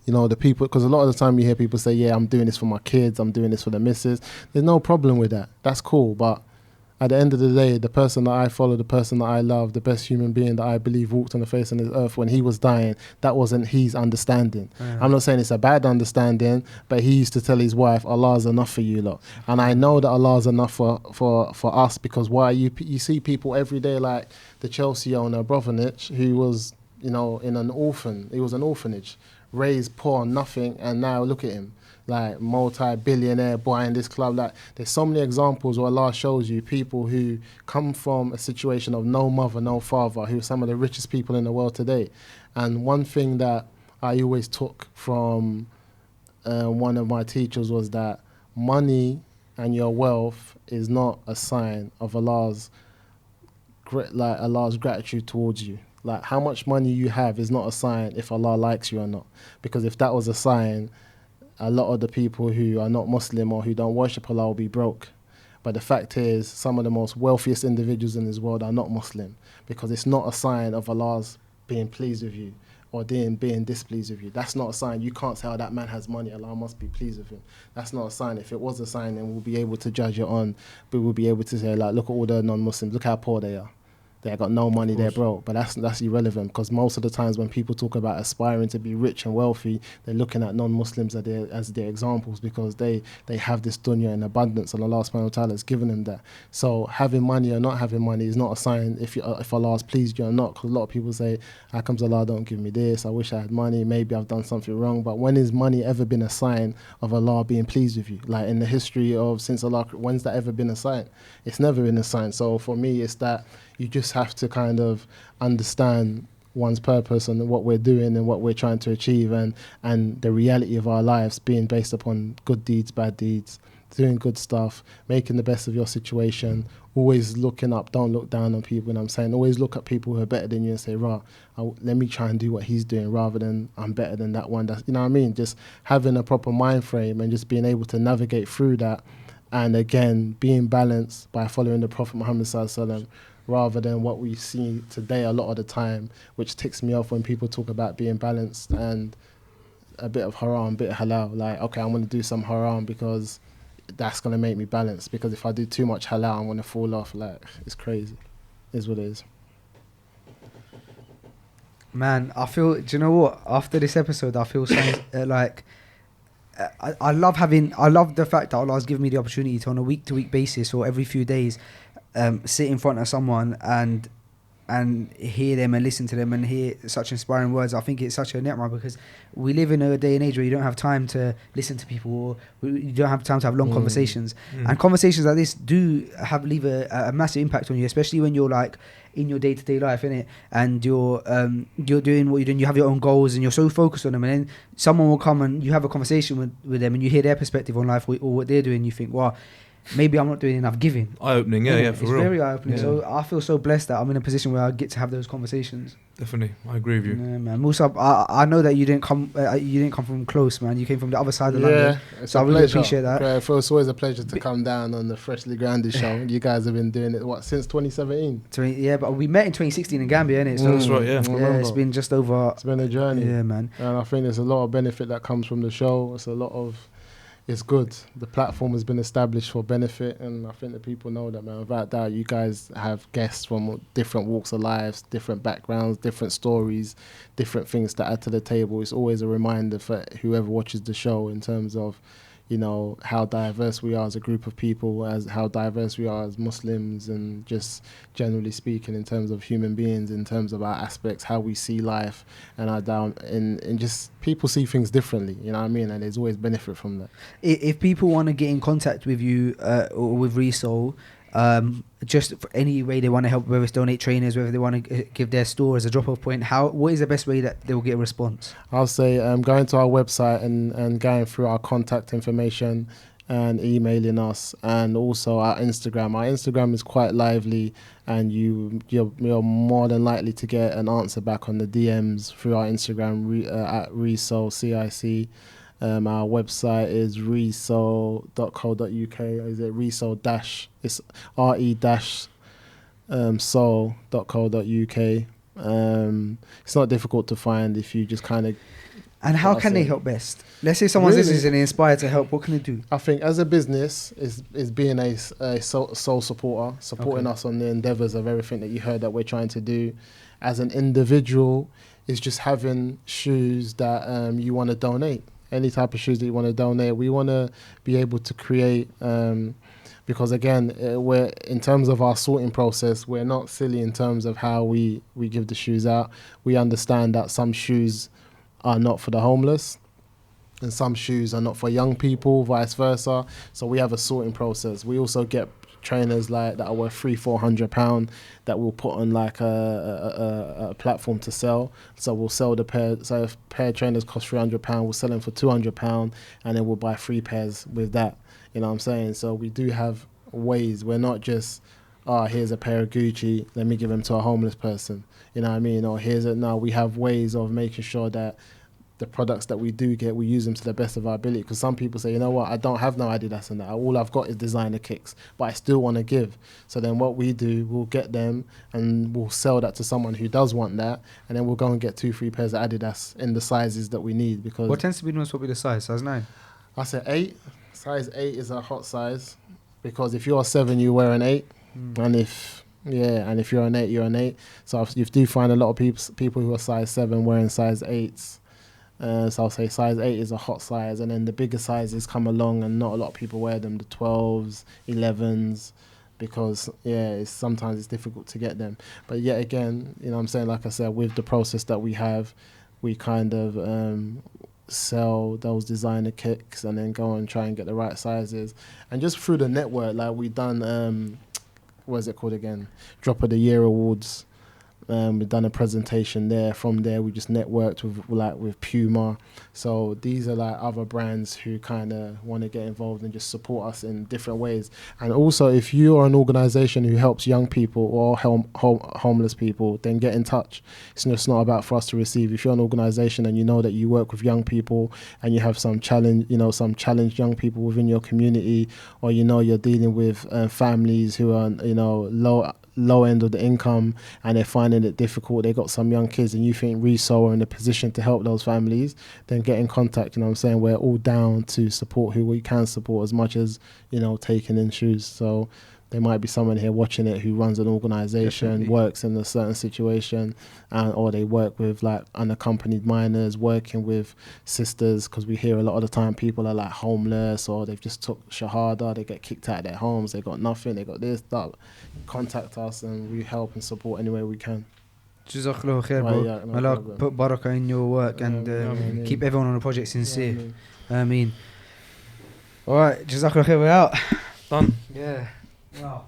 you know, the people, because a lot of the time you hear people say, yeah, I'm doing this for my kids, I'm doing this for the missus. There's no problem with that. That's cool. But at the end of the day, the person that I follow, the person that I love, the best human being that I believe walked on the face of this earth, when he was dying, that wasn't his understanding. I'm not saying it's a bad understanding, but he used to tell his wife, Allah's enough for you lot. And I know that Allah's enough for us, because why you see people every day, like the Chelsea owner, Brovenich, who was, you know, he was an orphanage, raised poor, nothing, and now look at him. Like, multi-billionaire buying this club. Like, there's so many examples where Allah shows you people who come from a situation of no mother, no father, who are some of the richest people in the world today. And one thing that I always took from one of my teachers was that money and your wealth is not a sign of Allah's gratitude towards you. Like, how much money you have is not a sign if Allah likes you or not. Because if that was a sign, a lot of the people who are not Muslim or who don't worship Allah will be broke. But the fact is, some of the most wealthiest individuals in this world are not Muslim, because it's not a sign of Allah's being pleased with you or being displeased with you. That's not a sign. You can't say, oh, that man has money, Allah must be pleased with him. That's not a sign. If it was a sign, then we'll be able to judge it on, but we'll be able to say, like, look at all the non-Muslims, look how poor they are. They got no money, they're broke. But that's irrelevant, because most of the times when people talk about aspiring to be rich and wealthy, they're looking at non-Muslims as their examples, because they have this dunya in abundance, and Allah subhanahu wa ta'ala has given them that. So having money or not having money is not a sign if Allah is pleased you or not, because a lot of people say, how comes Allah don't give me this? I wish I had money, maybe I've done something wrong. But when has money ever been a sign of Allah being pleased with you? Like, in the history of since Allah, when's that ever been a sign? It's never been a sign. So for me, it's that you just have to kind of understand one's purpose and what we're doing and what we're trying to achieve, and the reality of our lives being based upon good deeds, bad deeds, doing good stuff, making the best of your situation, always looking up, don't look down on people. And I'm saying, always look at people who are better than you and say, let me try and do what he's doing, rather than I'm better than that one. That's, you know what I mean? Just having a proper mind frame and just being able to navigate through that. And again, being balanced by following the Prophet Muhammad sallallahu alaihi wasallam, rather than what we see today a lot of the time, which ticks me off when people talk about being balanced and a bit of haram, a bit of halal. Like, okay, I'm going to do some haram because that's going to make me balance, because if I do too much halal, I'm going to fall off. Like, it's crazy. It is what it is. Man, I feel, do you know what? After this episode, I feel so, like, I love the fact that Allah has given me the opportunity to, on a week-to-week basis or every few days, sit in front of someone and hear them and listen to them and hear such inspiring words. I think it's such a ni'mah, because we live in a day and age where you don't have time to listen to people, or you don't have time to have long conversations. And conversations like this do leave a massive impact on you, especially when you're like in your day-to-day life, innit? And you're doing what you're doing, you have your own goals and you're so focused on them, and then someone will come and you have a conversation with them and you hear their perspective on life or what they're doing, you think, wow, maybe I'm not doing enough giving. Eye-opening, yeah, for it's real. It's very eye-opening. Yeah. So I feel so blessed that I'm in a position where I get to have those conversations. Definitely, I agree with you. Yeah, man. Musa, I know that you didn't come from close, man. You came from the other side of London. It's so I really appreciate that. Yeah, it's always a pleasure to come down on the Freshly Grounded show. You guys have been doing it, since 2017? Yeah, but we met in 2016 in Gambia, innit? So That's right, yeah. Yeah, it's been just over. It's been a journey. Yeah, man. And I think there's a lot of benefit that comes from the show. It's good. The platform has been established for benefit, and I think that people know that, man. Without doubt, you guys have guests from different walks of lives, different backgrounds, different stories, different things to add to the table. It's always a reminder for whoever watches the show in terms of, you know, how diverse we are as a group of people, as how diverse we are as Muslims, and just generally speaking in terms of human beings, in terms of our aspects, how we see life, and and just people see things differently, you know what I mean? And there's always benefit from that. If people want to get in contact with you or with Resole, just for any way they want to help, whether it's donate trainers, whether they want to give their store as a drop-off point, what is the best way that they will get a response? I'll say going to our website and going through our contact information and emailing us, and also our Instagram. Our Instagram is quite lively, and you're more than likely to get an answer back on the DMs through our Instagram at Resole CIC. Our website is resole.co.uk. Is it Resole dash? It's re-soul.co.uk. It's not difficult to find if you just kind of. And how can they help best? Let's say someone's listening and inspired to help. What can they do? I think as a business is being a sole supporter, supporting us on the endeavours of everything that you heard that we're trying to do. As an individual, is just having shoes that you want to donate. Any type of shoes that you want to donate. We want to be able to create, because again, we're in terms of our sorting process, we're not silly in terms of how we give the shoes out. We understand that some shoes are not for the homeless, and some shoes are not for young people, vice versa. So we have a sorting process. We also get trainers like that are worth £300-400 that we'll put on like a platform to sell. So we'll sell the pair. So if a pair of trainers cost £300, we'll sell them for £200, and then we'll buy 3 pairs with that. You know what I'm saying? So we do have ways. We're not just, here's a pair of Gucci, let me give them to a homeless person. You know what I mean? Or no, we have ways of making sure that the products that we do get, we use them to the best of our ability. Because some people say, you know what, I don't have no Adidas and that. All I've got is designer kicks, but I still want to give. So then what we do, we'll get them and we'll sell that to someone who does want that. And then we'll go and get 2-3 pairs of Adidas in the sizes that we need. Because What tends to be the most popular size? Size 9? I say 8. Size 8 is a hot size. Because if you're a 7, you wear an 8. And if you're an 8, you're an 8. So you do find a lot of people who are size 7 wearing size 8s. So I'll say size 8 is a hot size, and then the bigger sizes come along and not a lot of people wear them, the 12s, 11s, because sometimes it's difficult to get them. But yet again, you know what I'm saying, like I said, with the process that we have, we kind of sell those designer kicks and then go and try and get the right sizes. And just through the network, like we done, what is it called again? Drop of the Year Awards. We've done a presentation there. From there, we just networked with Puma. So these are like other brands who kind of want to get involved and just support us in different ways. And also, if you are an organisation who helps young people or homeless people, then get in touch. It's not about for us to receive. If you're an organisation and you know that you work with young people and you have some challenged young people within your community, or you're dealing with families who are low end of the income and they're finding it difficult, they got some young kids, and you think Reso are in a position to help those families, then get in contact. You know what I'm saying? We're all down to support who we can support, as much as taking in shoes. So there might be someone here watching it who runs an organisation, works in a certain situation, or they work with like unaccompanied minors, working with sisters, because we hear a lot of the time people are like homeless, or they've just took shahada, they get kicked out of their homes, they got nothing, they got this, that. Contact us and we help and support any way we can. Jazakallah khair, bro. Allah put barakah in your work and keep everyone on the project sincere. I mean, alright, Jazakallah khair, we're out. Done. Yeah. Wow.